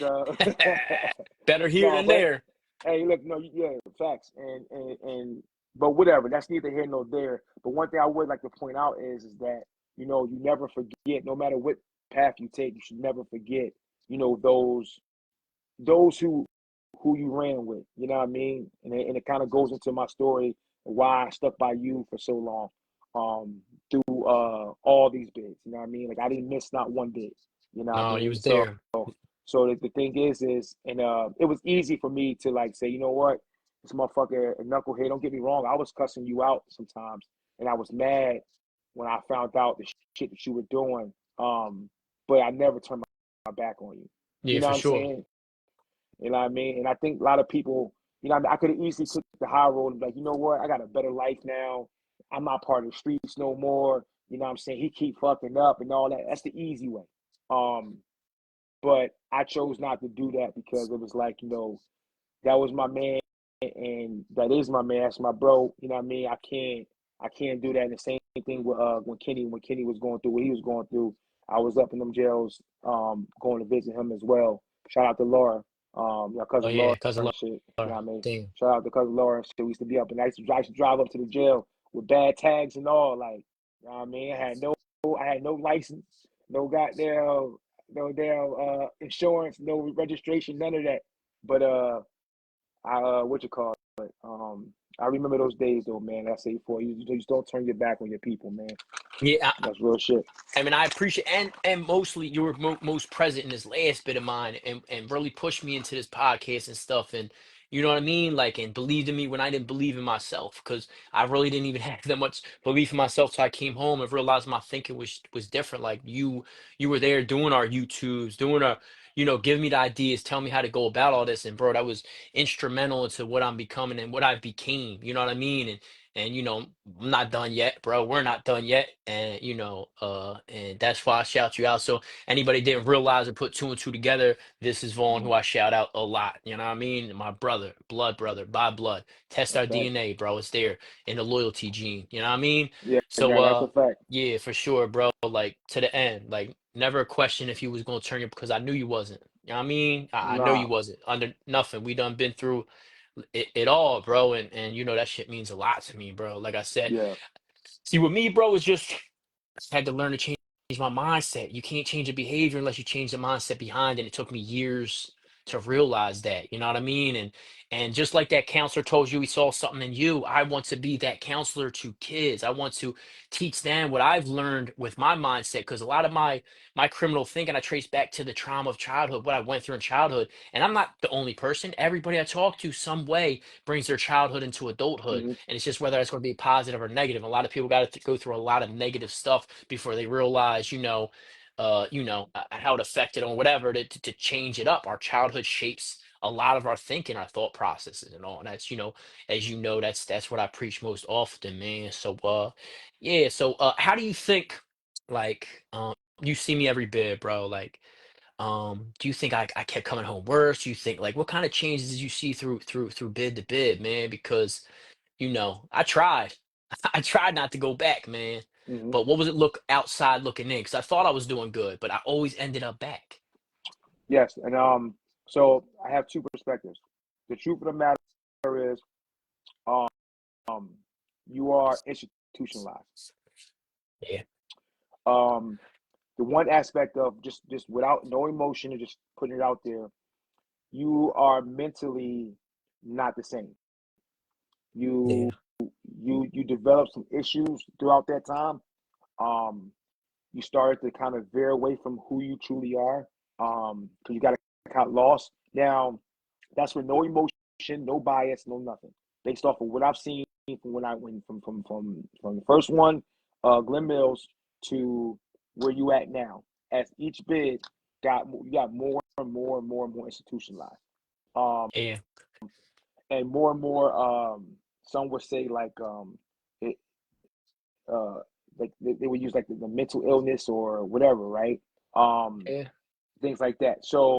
Better here no, than but there. hey, look, no, yeah, facts, but whatever. That's neither here nor there. But one thing I would like to point out is that you never forget, no matter what path you take, you should never forget, those who you ran with. You know what I mean? And it kind of goes into my story why I stuck by you for so long, through all these bids. You know what I mean? Like I didn't miss not one bid. You know what I No, he mean? was So there. the thing is, and it was easy for me to like say, you know what, this motherfucker a knucklehead. Don't get me wrong, I was cussing you out sometimes, and I was mad when I found out the shit that you were doing. But I never turned my back on you. You Yeah, know for what I'm sure. saying? You know what I mean? And I think a lot of people, what I mean? I could have easily took the high road and be like, you know what? I got a better life now. I'm not part of the streets no more. You know what I'm saying? He keep fucking up and all that. That's the easy way. Um, but I chose not to do that because it was like, that was my man and that is my man. That's my bro. You know what I mean? I can't do that. And the same thing with when Kenny was going through what he was going through. I was up in them jails, going to visit him as well. Shout out to Laura, Oh cousin Laura yeah, cousin and shit. You know Laura. what I mean? Damn. Shout out to cousin Laura and shit. We used to be up and I used to drive up to the jail with bad tags and all. Like, you know what I mean? I had no license, no goddamn, no damn insurance, no registration, none of that. But I what you call it? I remember those days though, man. I say for you, just don't turn your back on your people, man. Yeah, That's real shit. I mean, I appreciate and mostly you were most present in this last bit of mine and really pushed me into this podcast and stuff and you know what I mean, like and believed in me when I didn't believe in myself because I really didn't even have that much belief in myself. So I came home and realized my thinking was different. Like you were there doing our YouTubes, doing our giving me the ideas, telling me how to go about all this and bro, that was instrumental into what I'm becoming and what I became. You know what I mean? and I'm not done yet, bro. We're not done yet, and and that's why I shout you out. So anybody didn't realize or put two and two together, this is Vaughn, Hmm. who I shout out a lot. You know what I mean? My brother, by blood. Test That's our facts. DNA, bro. It's there in the loyalty gene. You know what I mean? Yeah, So yeah, that's a fact. yeah, for sure, bro. Like to the end, like never a question if you was gonna turn your, because I knew you wasn't. You know what I mean? I know you Nah. wasn't under nothing. We done been through it all, bro, and that shit means a lot to me, bro. Like I said, Yeah. see, with me, bro, it's just had to learn to change my mindset. You can't change a behavior unless you change the mindset behind it. It took me years to realize that. You know what I mean? And just like that counselor told you he saw something in you, I want to be that counselor to kids. I want to teach them what I've learned with my mindset, because a lot of my criminal thinking I trace back to the trauma of childhood, what I went through in childhood. And I'm not the only person. Everybody I talk to some way brings their childhood into adulthood, Hmm. and it's just whether it's going to be positive or negative. A lot of people got to go through a lot of negative stuff before they realize, how it affected or whatever, to change it up. Our childhood shapes a lot of our thinking, our thought processes, and all. And that's, as you know, that's what I preach most often, man. So, yeah. So, how do you think, like, you see me every bit, bro? Like, do you think I kept coming home worse? Do you think, like, what kind of changes did you see through bid to bid, man? Because I tried. I tried not to go back, man. Hmm. But what was it look outside looking in? Because I thought I was doing good, but I always ended up back. Yes, and so I have two perspectives. The truth of the matter is, um, you are institutionalized. Yeah, Um, the one aspect of just without no emotion and just putting it out there, you are mentally not the same. You yeah, you develop some issues throughout that time. Um, you started to kind of veer away from who you truly are. Because you got got lost. Now, that's with no emotion, no bias, no nothing. Based off of what I've seen from when I went from the first one, Glen Mills, to where you at now. As each bid you got more and more and more and more institutionalized. Um, yeah, and more and more, some would say like it, uh, like they would use like the mental illness or whatever, right? Um, yeah, things like that. So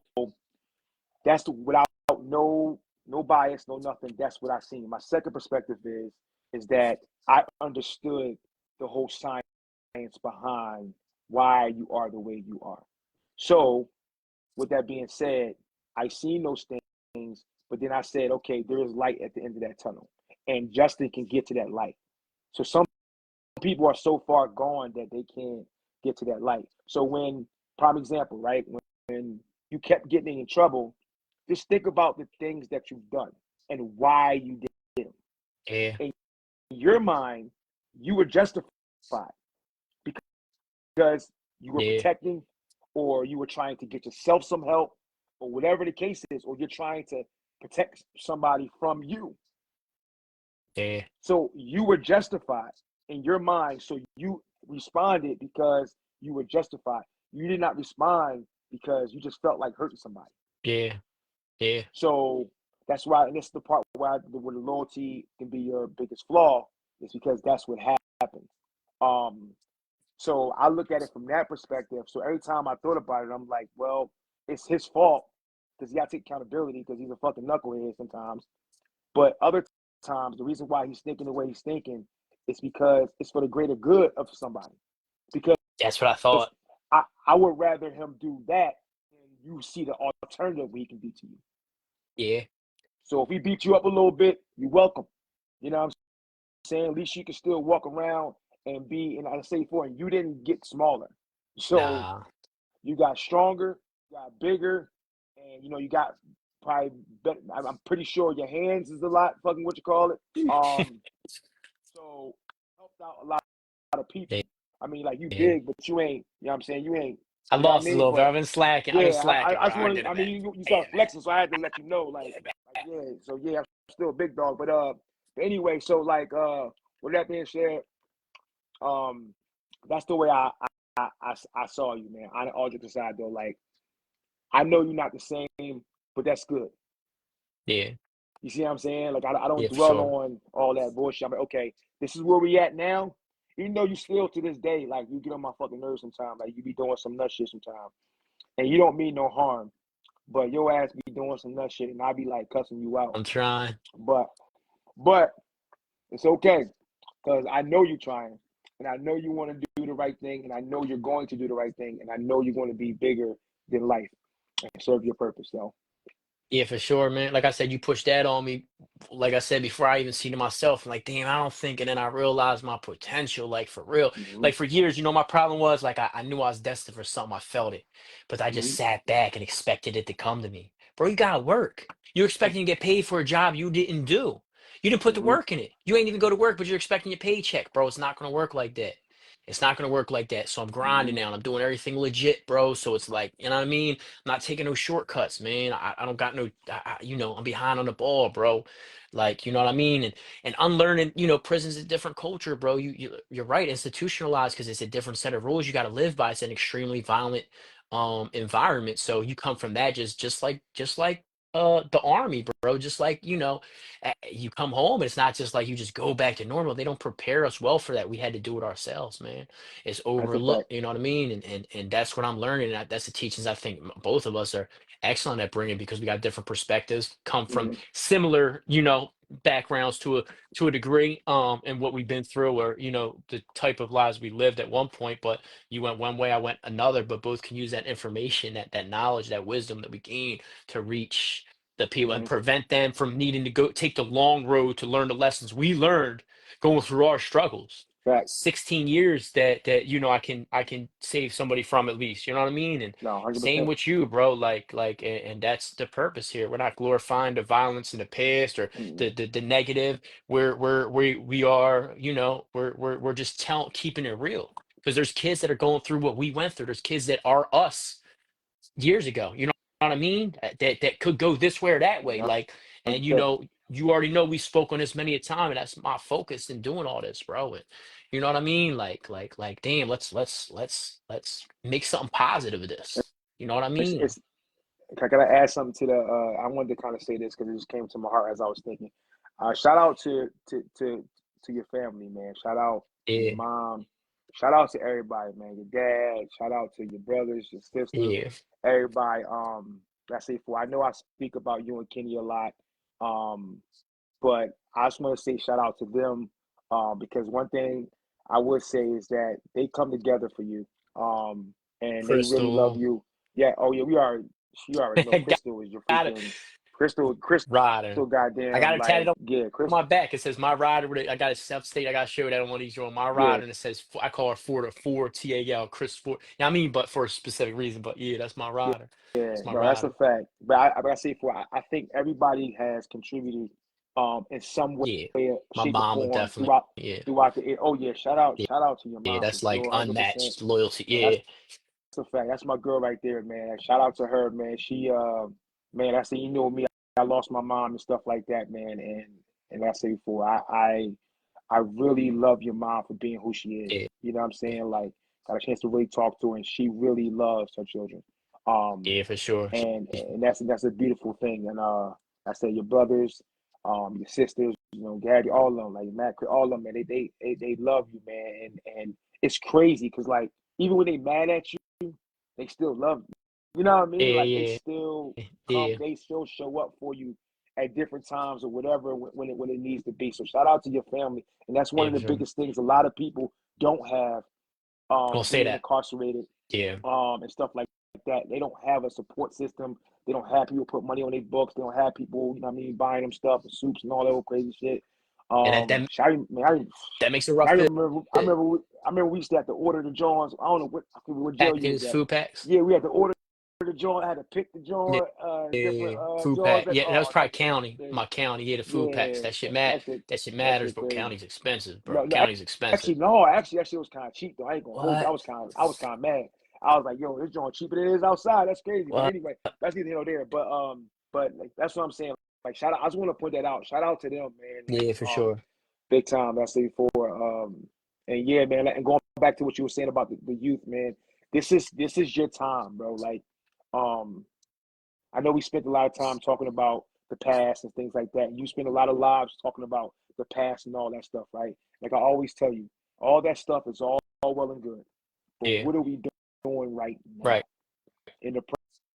that's without no bias, no nothing. That's what I seen. My second perspective is that I understood the whole science behind why you are the way you are. So with that being said, I seen those things, but then I said, okay, there is light at the end of that tunnel, and Justin can get to that light. So some people are so far gone that they can't get to that light. So when prime example, right? When you kept getting in trouble, just think about the things that you've done and why you did them. yeah, In your mind, you were justified because you were yeah, protecting or you were trying to get yourself some help or whatever the case is, or you're trying to protect somebody from you. yeah, So you were justified in your mind. So you responded because you were justified. You did not respond because you just felt like hurting somebody. yeah, yeah, So that's why, and this is the part where the loyalty can be your biggest flaw, is because that's what happens. Um, so I look at it from that perspective. So every time I thought about it, I'm like, well, it's his fault because he got to take accountability because he's a fucking knucklehead sometimes. But other times, the reason why he's thinking the way he's thinking is because it's for the greater good of somebody. Because that's what I thought. I would rather him do that than you see the alternative he can do to you. Yeah, So if he beat you up a little bit, you're welcome. You know what I'm saying? At least you can still walk around and be, and I say for him, you didn't get smaller. So nah, you got stronger, you got bigger, and you got probably better. I'm pretty sure your hands is a lot fucking what you call it. So helped out a lot of yeah. people. I mean, like you Yeah. big, but you ain't. You know what I'm saying? You ain't. I You know what I lost a mean? little bit. But I've been slacking. I've been yeah, slacking, I bro. just I want did to. it I back. mean, you Yeah, start flexing, so I had to let you know, like yeah. So yeah, I'm still a big dog. But anyway, so like with that being said, um, that's the way I saw you, man. On all jokes aside, though, like I know you're not the same, but that's good. yeah, You see what I'm saying? Like I don't yeah, for dwell sure. on all that bullshit. I'm like, okay, this is where we at now. Even though you still to this day, like you get on my fucking nerves sometimes, like you be doing some nut shit sometimes, and you don't mean no harm, but your ass be doing some nut shit, and I be like cussing you out. I'm trying. But but it's okay because I know you're trying, and I know you want to do the right thing, and I know you're going to do the right thing, and I know you're going to be bigger than life and serve your purpose. So, Yeah, for sure, man. Like I said, you pushed that on me. Like I said before, I even seen it myself. I'm like, damn, I don't think. And then I realized my potential, like for real. mm-hmm, Like for years, my problem was like I knew I was destined for something. I felt it, but I just mm-hmm, sat back and expected it to come to me. Bro, you gotta work. You're expecting to get paid for a job you didn't do. You didn't put the mm-hmm, work in it. You ain't even go to work, but you're expecting your paycheck, bro. It's not gonna work like that. It's not gonna work like that. So I'm mm-hmm. grinding now and I'm doing everything legit, bro. So it's like, you know what I mean? I'm not taking no shortcuts, man. I don't got no, I'm behind on the ball, bro. Like, you know what I mean? And unlearning, prison's a different culture, bro. You're right, institutionalized because it's a different set of rules you got to live by. It's an extremely violent environment. So you come from that just like the army, bro. Just like, you come home and it's not just like you just go back to normal. They don't prepare us well for that. We had to do it ourselves, man. It's That's a fact. overlooked, you know what I mean? And that's what I'm learning. And that's the teachings I think both of us are excellent at bringing because we got different perspectives, come from Mm-hmm, similar, backgrounds to a degree, and what we've been through, or the type of lives we lived at one point. But you went one way, I went another. But both can use that information, that knowledge, that wisdom that we gain to reach the people and mm-hmm. prevent them from needing to go take the long road to learn the lessons we learned going through our struggles. Facts. 16 years that I can save somebody from, at least, you know what I mean? And No, same 100%. with you, bro. And that's the purpose here. We're not glorifying the violence in the past or Mm-hmm. the negative. We are, we're just keeping it real, because there's kids that are going through what we went through. There's kids that are us years ago. You know what I mean? That could go this way or that way. Like, and 100%. you already know we spoke on this many a time, and that's my focus in doing all this, bro. And you know what I mean? Like, damn, let's make something positive of this. You know what I mean? It's I gotta add something to the. I wanted to kind of say this because it just came to my heart as I was thinking. Shout out to your family, man. Shout out to your Yeah, mom. Shout out to everybody, man. Your dad. Shout out to your brothers, your sisters, yeah, everybody. That's it for. I know I speak about you and Kenny a lot. Um, but I just want to say shout out to them, because one thing I would say is that they come together for you, and they really love Crystal. you. Yeah. Oh yeah. You already know. got Crystal is your got it. freaking Crystal. Rider. I got Goddamn, it tatted like on yeah, my back. It says my rider. I got it self state. I got to show that on one of these on my yeah, rider, and it says I call her Ford or Ford TAL Chris Ford. Yeah, I mean, but for a specific reason. But yeah, that's my rider. yeah. That's my No, that's a rider. fact. But I say for I think everybody has contributed, in some Yeah, way, my shape, or mom would form definitely. throughout Yeah, the. Oh yeah, yeah, shout out to your yeah. mom for That's like sure, 100%. unmatched loyalty. And that's Yeah, a fact. That's my girl right there, man. Shout out to her, man. She, man, I say, you know me, I lost my mom and stuff like that, man. And I say before, I really love your mom for being who she is. yeah, You know what I'm yeah, saying? Like, got a chance to really talk to her, and she really loves her children. Um, yeah, for sure. and that's a beautiful thing. And I say your brothers, your sisters, Gabby, all of them, like Matt, all of them, man. They love you, man. And it's crazy because like even when they mad at you, they still love you. You know what I mean? Yeah, Like they yeah, still come, yeah, they still show up for you at different times or whatever when it needs to be. So shout out to your family, and that's one yeah, of for the sure. biggest things a lot of people don't have, Don't say being that. incarcerated, Yeah, and stuff like that. They don't have a support system. They don't have people put money on their books. They don't have people, you know what I mean, buying them stuff and soups and all that old crazy shit. and that that makes it I rough. remember, I remember, I remember we used to have to order the joints. I don't know I forget what jail you was Packages, at. food packs. Yeah, we had to order the joint. I had to pick the Yeah, joint, yeah, different food jaws. pack. That Yeah, that was oh, probably that shit was county. crazy. My county. Yeah, the food packs. Yeah, That shit mat. that shit, That shit that matters, shit bro. crazy. County's expensive, No, bro. no, County's expensive. actually, no, actually, that shit was kind of cheap though. I ain't gonna hold you. What? I was kind of mad. I was like, yo, this joint cheaper than it is outside. That's crazy. But What? anyway, that's neither here nor there. But like that's what I'm saying. Like, shout out. I just want to point that out. Shout out to them, man. Like, Yeah, for sure. big time. That's it for. And yeah, man. And going back to what you were saying about the youth, man. This is your time, bro. Like, um, I know we spent a lot of time talking about the past and things like that. You spend a lot of lives talking about the past and all that stuff, right? Like I always tell you, all that stuff is all well and good, but Yeah. what are we doing right Right. now in the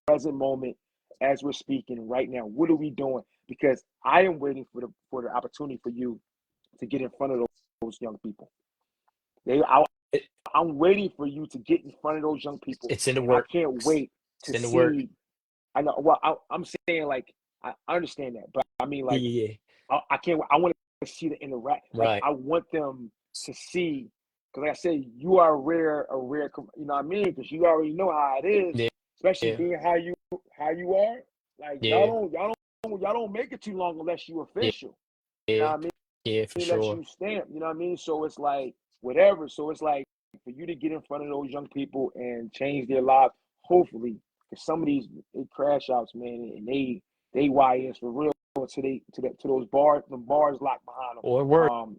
present moment as we're speaking right now? What are we doing? Because I am waiting for the opportunity for you to get in front of those young people. They, I, It, I'm waiting for you to get in front of those young people, it's in the and I works. can't wait It's to in the work. see. I know. Well, I'm saying like I understand that, but I mean Yeah, like yeah, yeah. I can't. I want to see the interact. Like Right. I want them to see, because like I said, you are a rare. You know what I mean? Because you already know how it is, Yeah, especially yeah, being how you are. Like yeah, y'all don't make it too long unless you yeah, official. You know yeah, what I mean? yeah, for Unless sure. you stamp. You know what I mean? So it's like whatever. So it's like for you to get in front of those young people and change their lives, hopefully, because some of these crash outs, man, and they YNs for real to those bars, the bars locked behind them. Or worse. Um,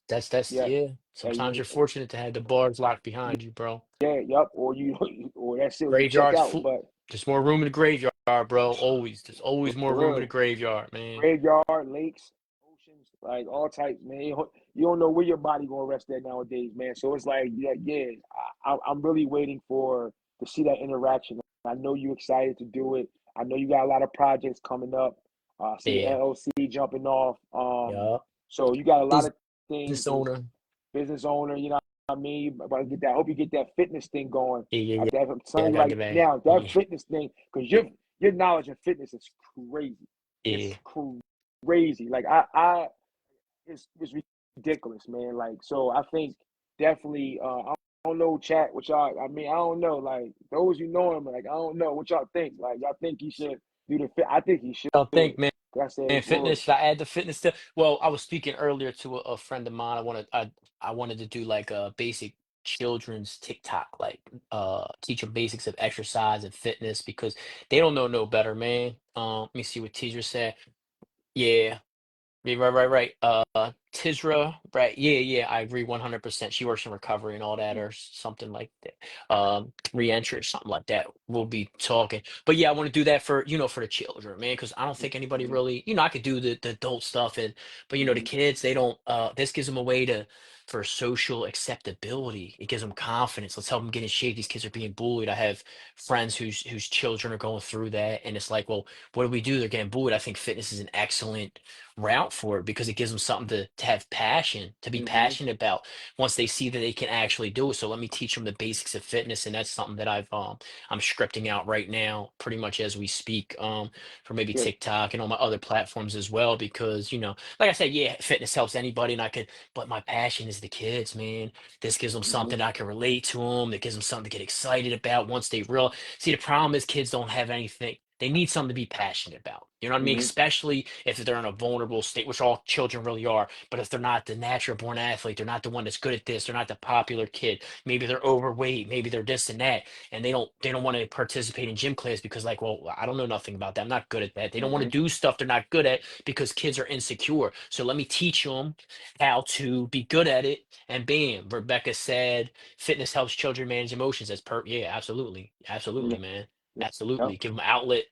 That's yeah, yeah. Sometimes yeah, you're fortunate to have the bars locked behind you, bro. yeah, yep. Or you, or that's it. Or you check Graveyard's out. full. But There's more room in the graveyard, bro. Always. There's always more for room in the real, graveyard, man. graveyard, lakes, oceans, like all types, man. You don't know where your body gonna rest at nowadays, man. So it's like, yeah, yeah. I'm really waiting for to see that interaction. I know you excited to do it. I know you got a lot of projects coming up. I see the Yeah. LLC jumping off. Yeah. So you got a lot of Business things. Is owner. business owner, you know what I mean? But I get that. I hope you get that fitness thing going. Yeah, yeah, yeah. I'm Yeah, telling I you gotta right get back. now, that Yeah. fitness thing, because your knowledge of fitness is crazy. It's Yeah. crazy. Like it's ridiculous, man. Like so, I think definitely. I don't know, chat. What y'all? I mean, I don't know. Like those you know him, like I don't know what y'all think. Like y'all think he should do the fit? I think he should. I don't think, man. Like I said, And boy. fitness, should I add the fitness to? Well, I was speaking earlier to a friend of mine. I wanted to do like a basic children's TikTok, like teach them basics of exercise and fitness because they don't know no better, man. Let me see what teacher said. Yeah, yeah, right, right, right. Tisra, right? Yeah, yeah, I agree 100%. She works in recovery and all that, or something like that. Reentry or something like that. We'll be talking. But yeah, I want to do that for for the children, man, because I don't think anybody Mm-hmm, really, I could do the adult stuff but the mm-hmm, kids, they don't. This gives them a way for social acceptability. It gives them confidence. Let's help them get in shape. These kids are being bullied. I have friends whose children are going through that, and it's like, well, what do we do? They're getting bullied. I think fitness is an excellent route for it because it gives them something to have passion, to be mm-hmm. passionate about once they see that they can actually do it. So let me teach them the basics of fitness, and that's something that I'm scripting out right now, pretty much as we speak, for maybe Yeah. TikTok and on my other platforms as well. Because like I said, yeah, fitness helps anybody, and but my passion is the kids, man. This gives them Mm-hmm, something I can relate to them. It gives them something to get excited about once they real. See, the problem is kids don't have anything. They need something to be passionate about. You know what I mean? mm-hmm, Especially if they're in a vulnerable state, which all children really are. But if they're not the natural born athlete, they're not the one that's good at this, they're not the popular kid. Maybe they're overweight, maybe they're this and that, and they don't want to participate in gym class because like, well, I don't know nothing about that. I'm not good at that. They don't want to mm-hmm. do stuff they're not good at because kids are insecure. So let me teach them how to be good at it. And bam, Rebecca said fitness helps children manage emotions. Yeah, absolutely. Yeah. Absolutely, man. Yeah. Yep. Absolutely. Give them outlet.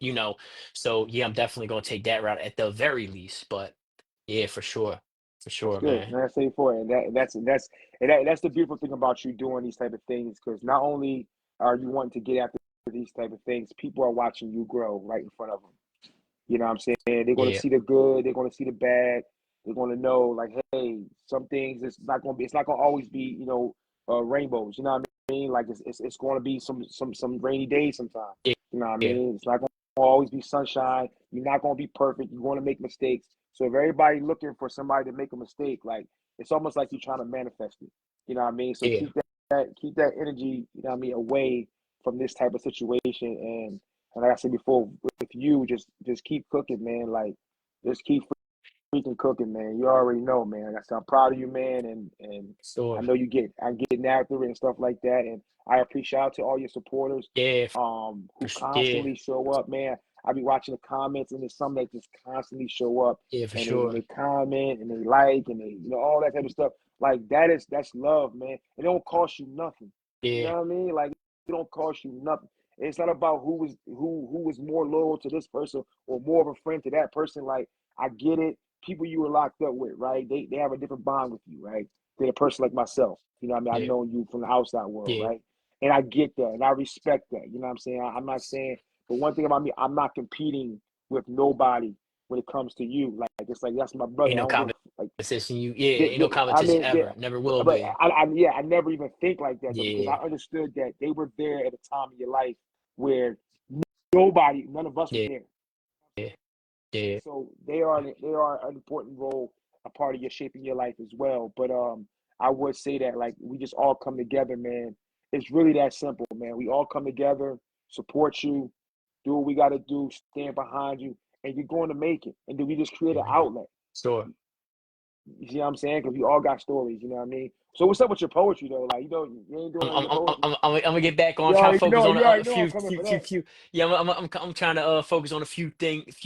So yeah, I'm definitely gonna take that route at the very least. But yeah, for That's sure, good. man. And that's A for it. And that's the beautiful thing about you doing these type of things, because not only are you wanting to get after these type of things, people are watching you grow right in front of them. You know what I'm saying? They're going to Yeah, see the good. They're going to see the bad. They're going to know, like, hey, some things it's not going to always be, rainbows. You know what I mean? Like it's going to be some rainy days sometimes. yeah, You know what I yeah, mean? It's not going to always be sunshine. You're not going to be perfect. You're going to make mistakes. So if everybody looking for somebody to make a mistake, like it's almost like you're trying to manifest it. You know what I mean? So yeah. keep that energy, you know what I mean, away from this type of situation. And like I said before, with you, just keep cooking, man. Like just keep freaking cooking, man. You already know, man. Like I said, I'm proud of you, man, and I Sure. know I'm getting after it and stuff like that. And I appreciate out to all your supporters, Yeah, who yeah, constantly show up, man. I be watching the comments, and there's some that just constantly show up, yeah, for and they sure. comment and they like and they all that type of stuff. Like that's love, man. It don't cost you nothing. You Yeah, know what I mean? Like it don't cost you nothing. It's not about who was more loyal to this person or more of a friend to that person. Like I get it. people you were locked up with, right? They have a different bond with you, right? Than a person like myself. You know what I mean? I've Yeah, known you from the outside world, yeah, right? And I get that and I respect that. You know what I'm saying? I'm not saying, but one thing about me, I'm not competing with nobody when it comes to you. Like it's like that's my brother. ain't I no don't give like competition. Yeah, they, ain't no they, I competition mean, they, ever. Never will but be. yeah, I never even think like that though because Yeah, I understood that they were there at a time in your life where nobody, none of us was yeah, there. yeah, yeah. So they are an important role, a part of your shaping your life as well. But I would say that like we just all come together, man. It's really that simple, man. We all come together, support you, do what we got to do, stand behind you, and you're going to make it. And then we just create an Mhm. outlet. Sure. You see what I'm saying? Because we all got stories, you know what I mean? So what's up with your poetry though? Like you ain't doing I'm, none of I'm, your I'm, poetry. I'm gonna get back on. Try to focus on You already a know I'm few, coming few, for few, that. few. Yeah, I'm trying to focus on few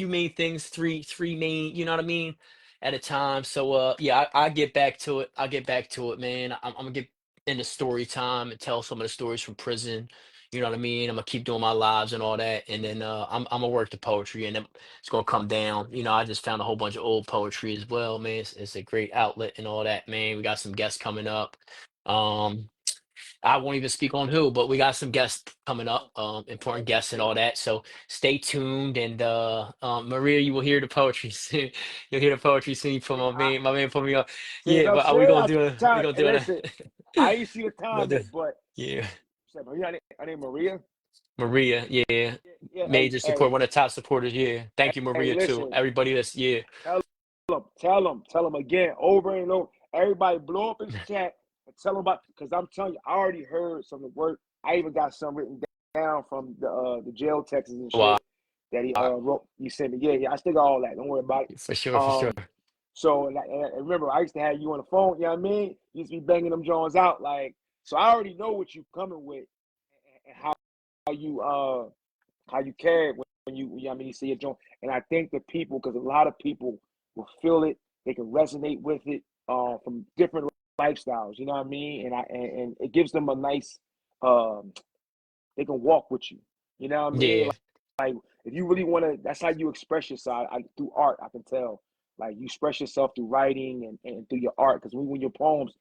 main things, three main. You know what I mean, at a time. So yeah, I get back to it. I'll get back to it, man. I'm gonna get into story time and tell some of the stories from prison. You know what I mean? I'm gonna keep doing my lives and all that, and then I'm gonna work the poetry, and then it's gonna come down. You know, I just found a whole bunch of old poetry as well, man. It's a great outlet and all that, man. We got some guests coming up. Um, I won't even speak on who, but we got some guests coming up, important guests and all that. So stay tuned. And Maria, you will hear the poetry soon. You'll hear the poetry soon from I, my man put me up. see what Yeah, I'm but are we saying? gonna I do a we time gonna and do it? listen, I ain't see the We gonna time do yet, but yeah. her name Maria. Maria, yeah. Yeah, Major support, one of the top supporters, yeah. Thank you, hey, Maria, too. listen, Everybody that's yeah. tell him again, over and over. Everybody, blow up his chat and tell him about because I'm telling you, I already heard some of the work. I even got some written down from the jail texts and Wow. shit that he wrote. He sent me. Yeah, I still got all that. Don't worry about it. For sure, for sure. Um, so and remember, I used to have you on the phone. You know what I mean? You used to be banging them Jones out like. So I already know what you coming with and you how you carry it when you know what I mean, you see a joint. And I think the people, because a lot of people will feel it, they can resonate with it from different lifestyles. You know what I mean? And it gives them a nice, um, they can walk with you. You know what I mean? Yeah, Like if you really want to, that's how you express yourself. Through art, I can tell. Like you express yourself through writing and through your art. Because when your poems,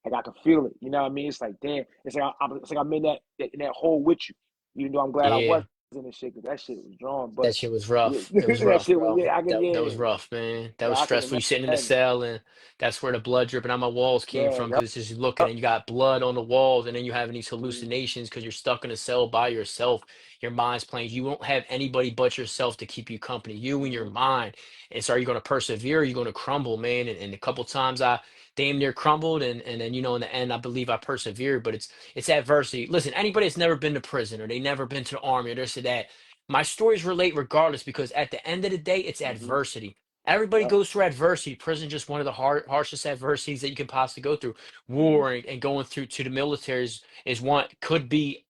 like I can feel it. You know what I mean? It's like damn. It's like I'm in that hole with you. Even though I'm glad I yeah. wasn't in shit because that shit was drawn. But That shit was yeah, rough. It was that rough, shit was bro. yeah. I can That was yeah. rough, man. That Yeah, was I can stressful. You sitting in the imagine. cell, and that's where the blood dripping out my walls came Yeah. from Yep. because it's just looking, and you got blood on the walls, and then you're having these Mhm. hallucinations because you're stuck in a cell by yourself. Your mind's playing. You won't have anybody but yourself to keep you company. You and your Mhm. mind. And so, are you going to persevere? Or are you going to crumble, man? And a couple times I damn near crumbled, and then in the end, I believe I persevered. But it's adversity. Listen, anybody that's never been to prison or they never been to the army or this or that, my stories relate regardless because at the end of the day, it's Mhm. adversity. Everybody Yep. goes through adversity. Prison just one of the harshest adversities that you can possibly go through. Mhm. War and going through to the military is one could be,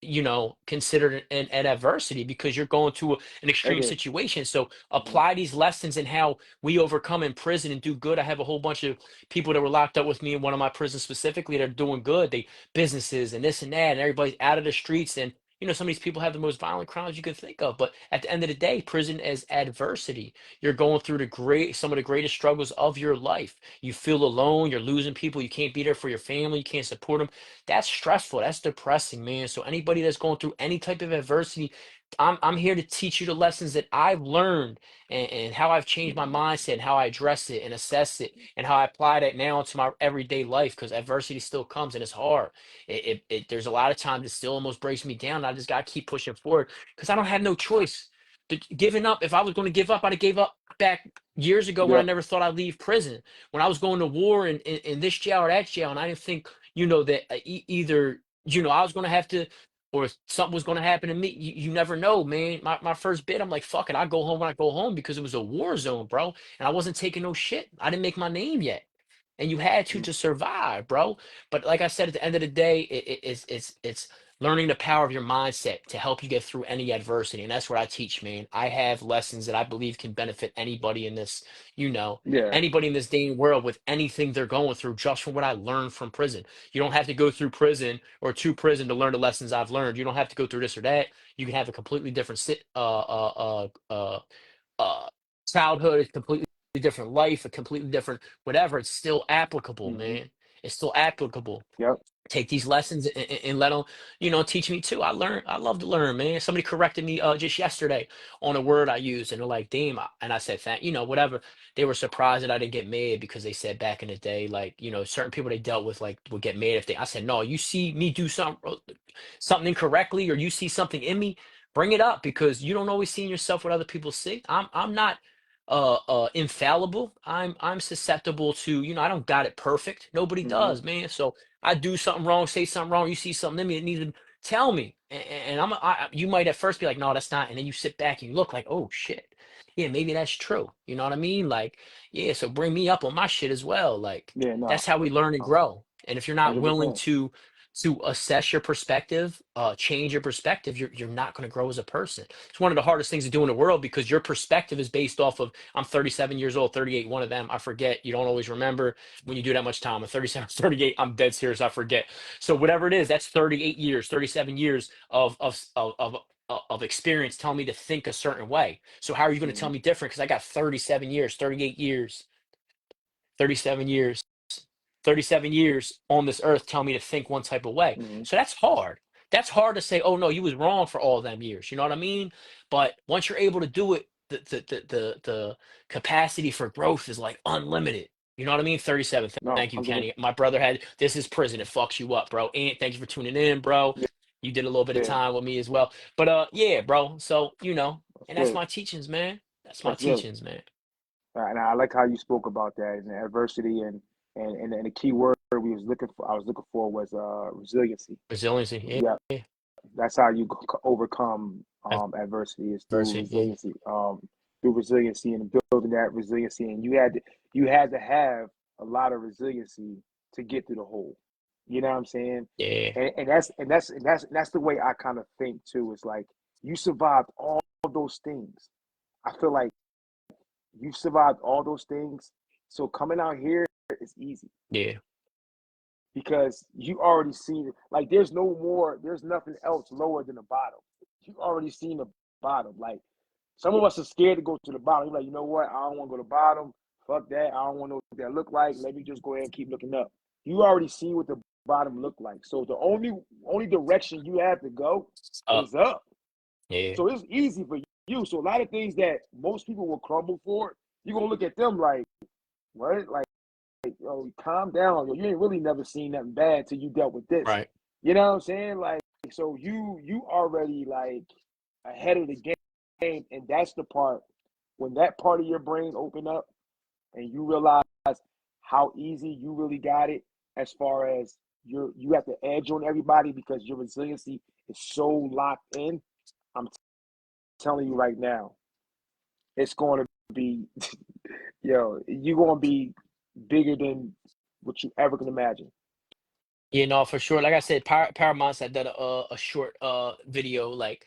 considered an adversity because you're going to an It extreme is. situation. So Mhm. apply these lessons and how we overcome in prison and do good. I have a whole bunch of people that were locked up with me in one of my prisons specifically that are doing good. They businesses and this and that, and everybody's out of the streets and some of these people have the most violent crimes you could think of, but at the end of the day, prison is adversity. You're going through some of the greatest struggles of your life. You feel alone, you're losing people, you can't be there for your family, you can't support them. That's stressful, that's depressing, man. So anybody that's going through any type of adversity, I'm here to teach you the lessons that I've learned and how I've changed my Mhm. mindset and how I address it and assess it and how I apply that now into my everyday life because adversity still comes and it's hard. There's a lot of times it still almost breaks me down. I just got to keep pushing forward because I don't have no choice. Giving up, if I was going to give up, I'd have gave up back years ago when I Yep. never thought I'd leave prison. When I was going to war in this jail or that jail, and I didn't think, that either, I was going to have to, or something was going to happen to me. You never know, man. My first bit, I'm like, fuck it. I go home when I go home because it was a war zone, bro. And I wasn't taking no shit. I didn't make my name yet. And you had Mhm. to survive, bro. But like I said, at the end of the day, it's learning the power of your mindset to help you get through any adversity, and that's what I teach, man. I have lessons that I believe can benefit anybody in this, Yeah. anybody in this day and world with anything they're going through, just from what I learned from prison. You don't have to go through prison or to prison to learn the lessons I've learned. You don't have to go through this or that. You can have a completely different childhood. It's completely different life, a completely different whatever, it's still applicable, Mm-hmm. man. It's still applicable. Yep. Take these lessons and let them, teach me too. I love to learn, man. Somebody corrected me just yesterday on a word I used, and they're like, damn. And I said, thank, whatever. They were surprised that I didn't get mad because they said back in the day, like, certain people they dealt with, like, would get mad if I said, no, you see me do something incorrectly, or you see something in me, bring it up, because you don't always see in yourself what other people see. I'm not infallible. I'm susceptible to, I don't got it perfect. Nobody Mm-hmm. does, man. So I do something wrong, say something wrong, you see something in me that needs to tell me. And you might at first be like, no, that's not. And then you sit back and you look like, oh shit. Yeah, maybe that's true. You know what I mean? Like, yeah, so bring me up on my shit as well. Like, Yeah. No. that's how we learn and grow. And if you're not willing 100%. to assess your perspective, change your perspective, you're not going to grow as a person. It's one of the hardest things to do in the world, because your perspective is based off of, I'm 37 years old, 38, one of them, I forget. You don't always remember when you do that much time. I'm 37, 38, I'm dead serious, I forget. So whatever it is, that's 38 years, 37 years of experience telling me to think a certain way. So how are you going to tell Mm-hmm. me different? Because I got 37 years, 38 years, 37 years, 37 years on this earth tell me to think one type of way. Mm-hmm. So that's hard. That's hard to say, oh no, you was wrong for all them years. You know what I mean? But once you're able to do it, the capacity for growth is like unlimited. You know what I mean? 37. No. Thank you, 100%. Kenny. My brother had, this is prison. It fucks you up, bro. And thank you for tuning in, bro. Yeah. You did a little bit of Yeah. time with me as well. But yeah, bro. So, That's and that's good. my teachings, man. That's my That's good. teachings, man. And I like how you spoke about that and adversity and the key word I was looking for was resiliency. Resiliency. Yeah, Yeah. that's how you overcome adversity is Adversity. Yeah. through resiliency and building that resiliency. And you had to have a lot of resiliency to get through the hole. You know what I'm saying? Yeah. And that's the way I kind of think too. It's like you survived all those things. I feel like you survived all those things. So coming out here is easy Yeah. because you already seen it. Like there's nothing else lower than the bottom. You already seen the bottom. Like some of us are scared to go to the bottom. You're like, you know what? I don't want to go to the bottom. Fuck that. I don't want to know what that look like. Let me just go ahead and keep looking up. You already see what the bottom look like. So the only direction you have to go Up. is up. Yeah. So it's easy for you. So a lot of things that most people will crumble for, you're gonna look at them like, what? Like, yo, calm down. Yo, you ain't really never seen nothing bad till you dealt with this. Right. You know what I'm saying? Like, so you already like ahead of the game, and that's the part when that part of your brain open up and you realize how easy you really got it as far as you have the edge on everybody because your resiliency is so locked in. I'm telling you right now, it's going to be, you're going to be bigger than what you ever can imagine. For sure. Like I said, Paramount's had done a short video, like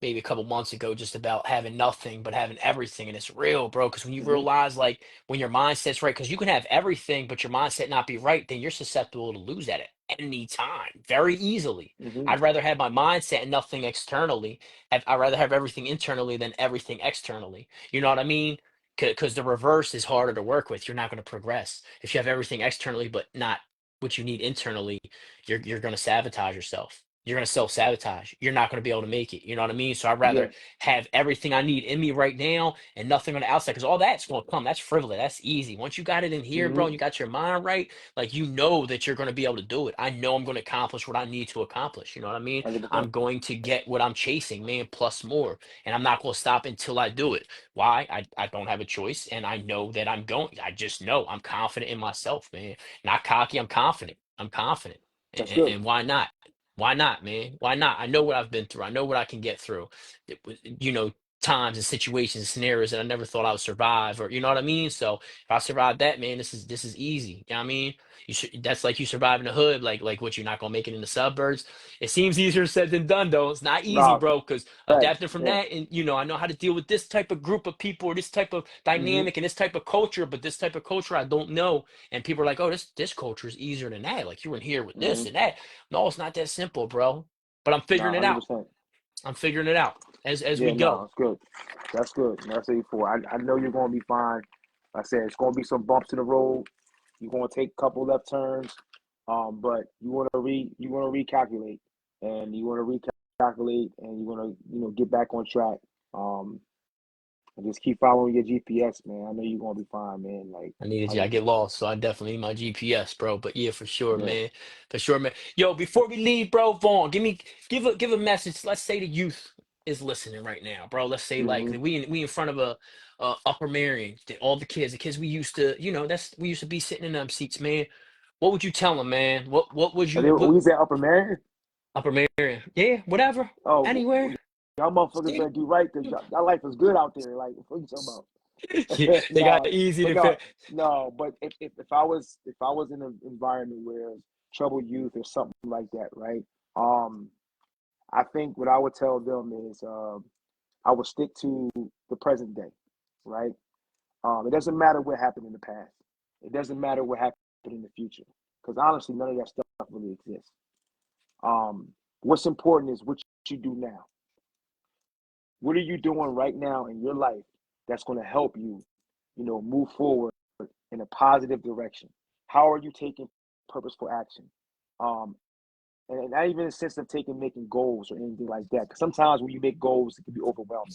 maybe a couple months ago, just about having nothing but having everything, and it's real, bro. Because when you Mm-hmm. realize, like, when your mindset's right, because you can have everything but your mindset not be right, then you're susceptible to lose that at any time very easily. Mm-hmm. I'd rather have my mindset and nothing externally. I'd rather have everything internally than everything externally. You know what I mean? Because the reverse is harder to work with. You're not going to progress if you have everything externally but not what you need internally. You're going to sabotage yourself. You're going to self sabotage. You're not going to be able to make it. You know what I mean? So I'd rather Yeah. have everything I need in me right now and nothing on the outside, because all that's going to come. That's frivolous. That's easy. Once you got it in here, bro, Mm-hmm. and you got your mind right, like, you know that you're going to be able to do it. I know I'm going to accomplish what I need to accomplish. You know what I mean? 100%. I'm going to get what I'm chasing, man, plus more. And I'm not going to stop until I do it. Why? I don't have a choice. And I know that I'm going. I just know I'm confident in myself, man. Not cocky. I'm confident. I'm confident. That's good. And why not? Why not, man? Why not? I know what I've been through. I know what I can get through. Times and situations, scenarios that I never thought I would survive, or you know what I mean? So if I survive that, man, this is easy. You know what I mean? That's like you survive in the hood, like what, you're not gonna make it in the suburbs. It seems easier said than done, though. It's not easy, Nah, bro, because facts. adapting from Yeah. that, and I know how to deal with this type of group of people, or this type of Mm-hmm. dynamic and this type of culture, but this type of culture I don't know. And people are like, oh, this culture is easier than that. Like, you were in here with Mm-hmm. this and that. No, it's not that simple, bro. But I'm figuring Nah, it out. 100%. I'm figuring it out as we Yeah, no, go. it's good. That's good. That's 84. I know you're going to be fine. I said it's going to be some bumps in the road. You're going to take a couple left turns, but you want to recalculate, and you want to recalculate, and you want to get back on track. Um, and just keep following your GPS, man. I know you're going to be fine, man. Like I needed you. I get 100%. lost, so I definitely need my GPS, bro. But yeah, for sure, Yeah. man. For sure, man. Yo, before we leave, bro, Vaughn, give a message. Let's say the youth is listening right now, bro. Let's say like Hmm. we in front of a Upper Marion, all the kids we used to, that's we used to be sitting in them seats, man. What would you tell them, man? What would Are you they, what we was at Upper Marion. Upper Marion? Yeah, whatever, Oh, anywhere. y'all motherfuckers Yeah, better do right because y'all life is good out there. Like, what you talking about? they got No, easy but to no, fit. no. But if I was in an environment where it's troubled youth or something like that, right? Um, I think what I would tell them is I would stick to the present day, right? It doesn't matter what happened in the past. It doesn't matter what happened in the future, because honestly, none of that stuff really exists. What's important is what you do now. What are you doing right now in your life that's going to help you, move forward in a positive direction? How are you taking purposeful action? Um, and not even in the sense of making goals or anything like that. Because sometimes when you make goals, it can be overwhelming,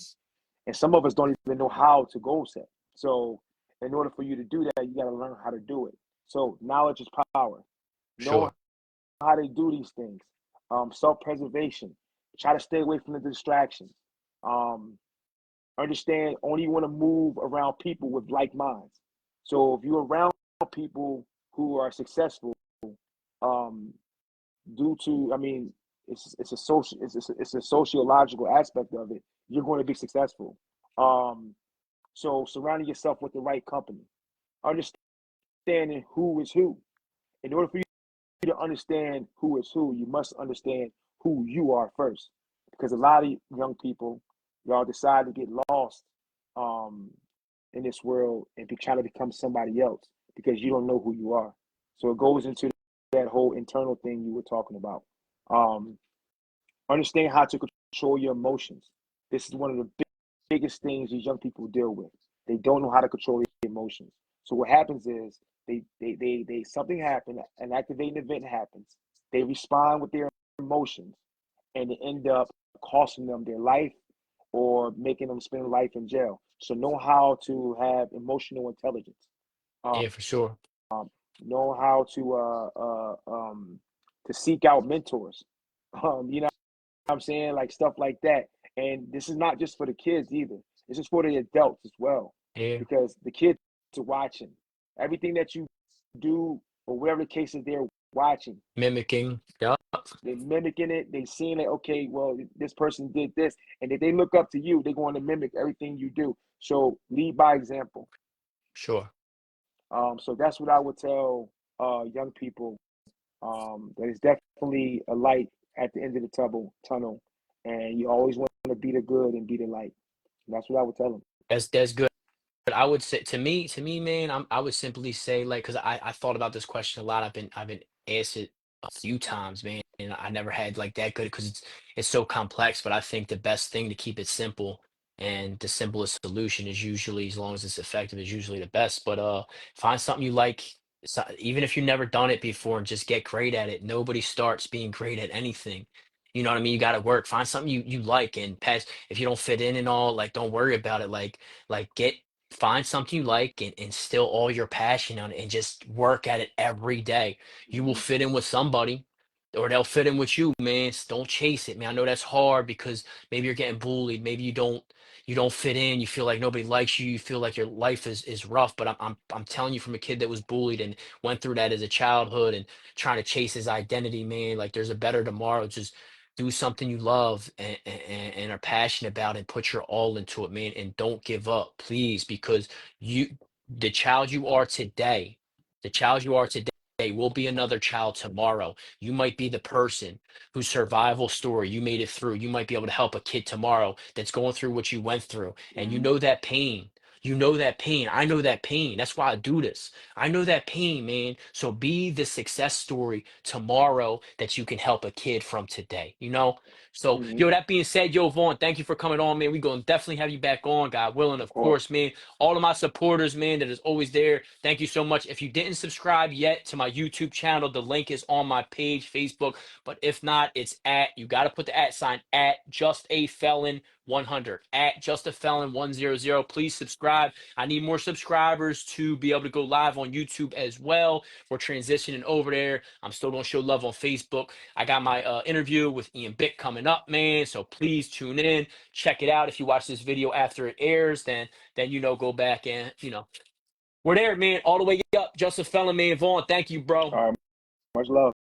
and some of us don't even know how to goal set. So, in order for you to do that, you got to learn how to do it. So, knowledge is power. Knowing Sure, how to do these things, self-preservation. Try to stay away from the distractions. Um, Understand only want to move around people with like minds. So if you're around people who are successful, um, due to, I mean, it's a sociological aspect of it. You're going to be successful. Um, so surrounding yourself with the right company, understanding who is who. In order for you to understand who is who, you must understand who you are first. Because a lot of young people, y'all decide to get lost um, in this world and try to become somebody else because you don't know who you are. So it goes into that whole internal thing you were talking about. Um, Understand how to control your emotions. This is one of the biggest things these young people deal with. They don't know how to control their emotions. So what happens is they something happened, an activating event happens. They respond with their emotions, and they end up costing them their life or making them spend life in jail. So know how to have emotional intelligence. yeah, for sure. Um, know how to seek out mentors. You know what I'm saying? Like stuff like that. And this is not just for the kids either. This is for the adults as well. Yeah, Because the kids are watching. Everything that you do or whatever the case is, they're watching. mimicking. Yeah, They're mimicking it. They seeing it. Okay, well, this person did this, and if they look up to you, they're going to mimic everything you do. So lead by example. sure. So that's what I would tell young people. That is definitely a light at the end of the tunnel, and you always want to be the good and be the light. And that's what I would tell them. That's good. But I would say to me, man, I would simply say like, because I thought about this question a lot. I've been asked it a few times, man, and I never had like that good because it's so complex. But I think the best thing to keep it simple and the simplest solution is usually, as long as it's effective, is usually the best. But find something you like. So, even if you've never done it before, and just get great at it. Nobody starts being great at anything. You know what I mean? You got to work. Find something you like, and pass. If you don't fit in and all, like don't worry about it. Like get find something you like and instill all your passion on it and just work at it every day. You will Mm-hmm. fit in with somebody or they'll fit in with you, man. Don't chase it, man. I know that's hard because maybe you're getting bullied. Maybe you don't fit in. You feel like nobody likes you. You feel like your life is rough. But I'm telling you from a kid that was bullied and went through that as a childhood and trying to chase his identity, man. Like there's a better tomorrow. Just do something you love and are passionate about and put your all into it, man. And don't give up, please, because you, the child you are today, the child you are today will be another child tomorrow. You might be the person whose survival story you made it through. You might be able to help a kid tomorrow that's going through what you went through. And you Mm-hmm. know that pain. You know that pain. I know that pain. That's why I do this. I know that pain, man. So be the success story tomorrow that you can help a kid from today, you know? So, Hmm. yo, that being said, yo, Vaughn, thank you for coming on, man. We gonna definitely have you back on, God willing, Of of course. course, man. All of my supporters, man, that is always there. Thank you so much. If you didn't subscribe yet to my YouTube channel, the link is on my page, Facebook. But if not, it's at, you got to put the at sign at just a felon 100 at just a felon 100. Please subscribe. I need more subscribers to be able to go live on YouTube as well. We're transitioning over there. I'm still gonna show love on Facebook. I got my interview with Ian Bick coming up, man. So please tune in, check it out. If you watch this video after it airs, then go back and we're there, man, all the way up. Just a felon, man. Vaughn, thank you, bro. All right. Much love.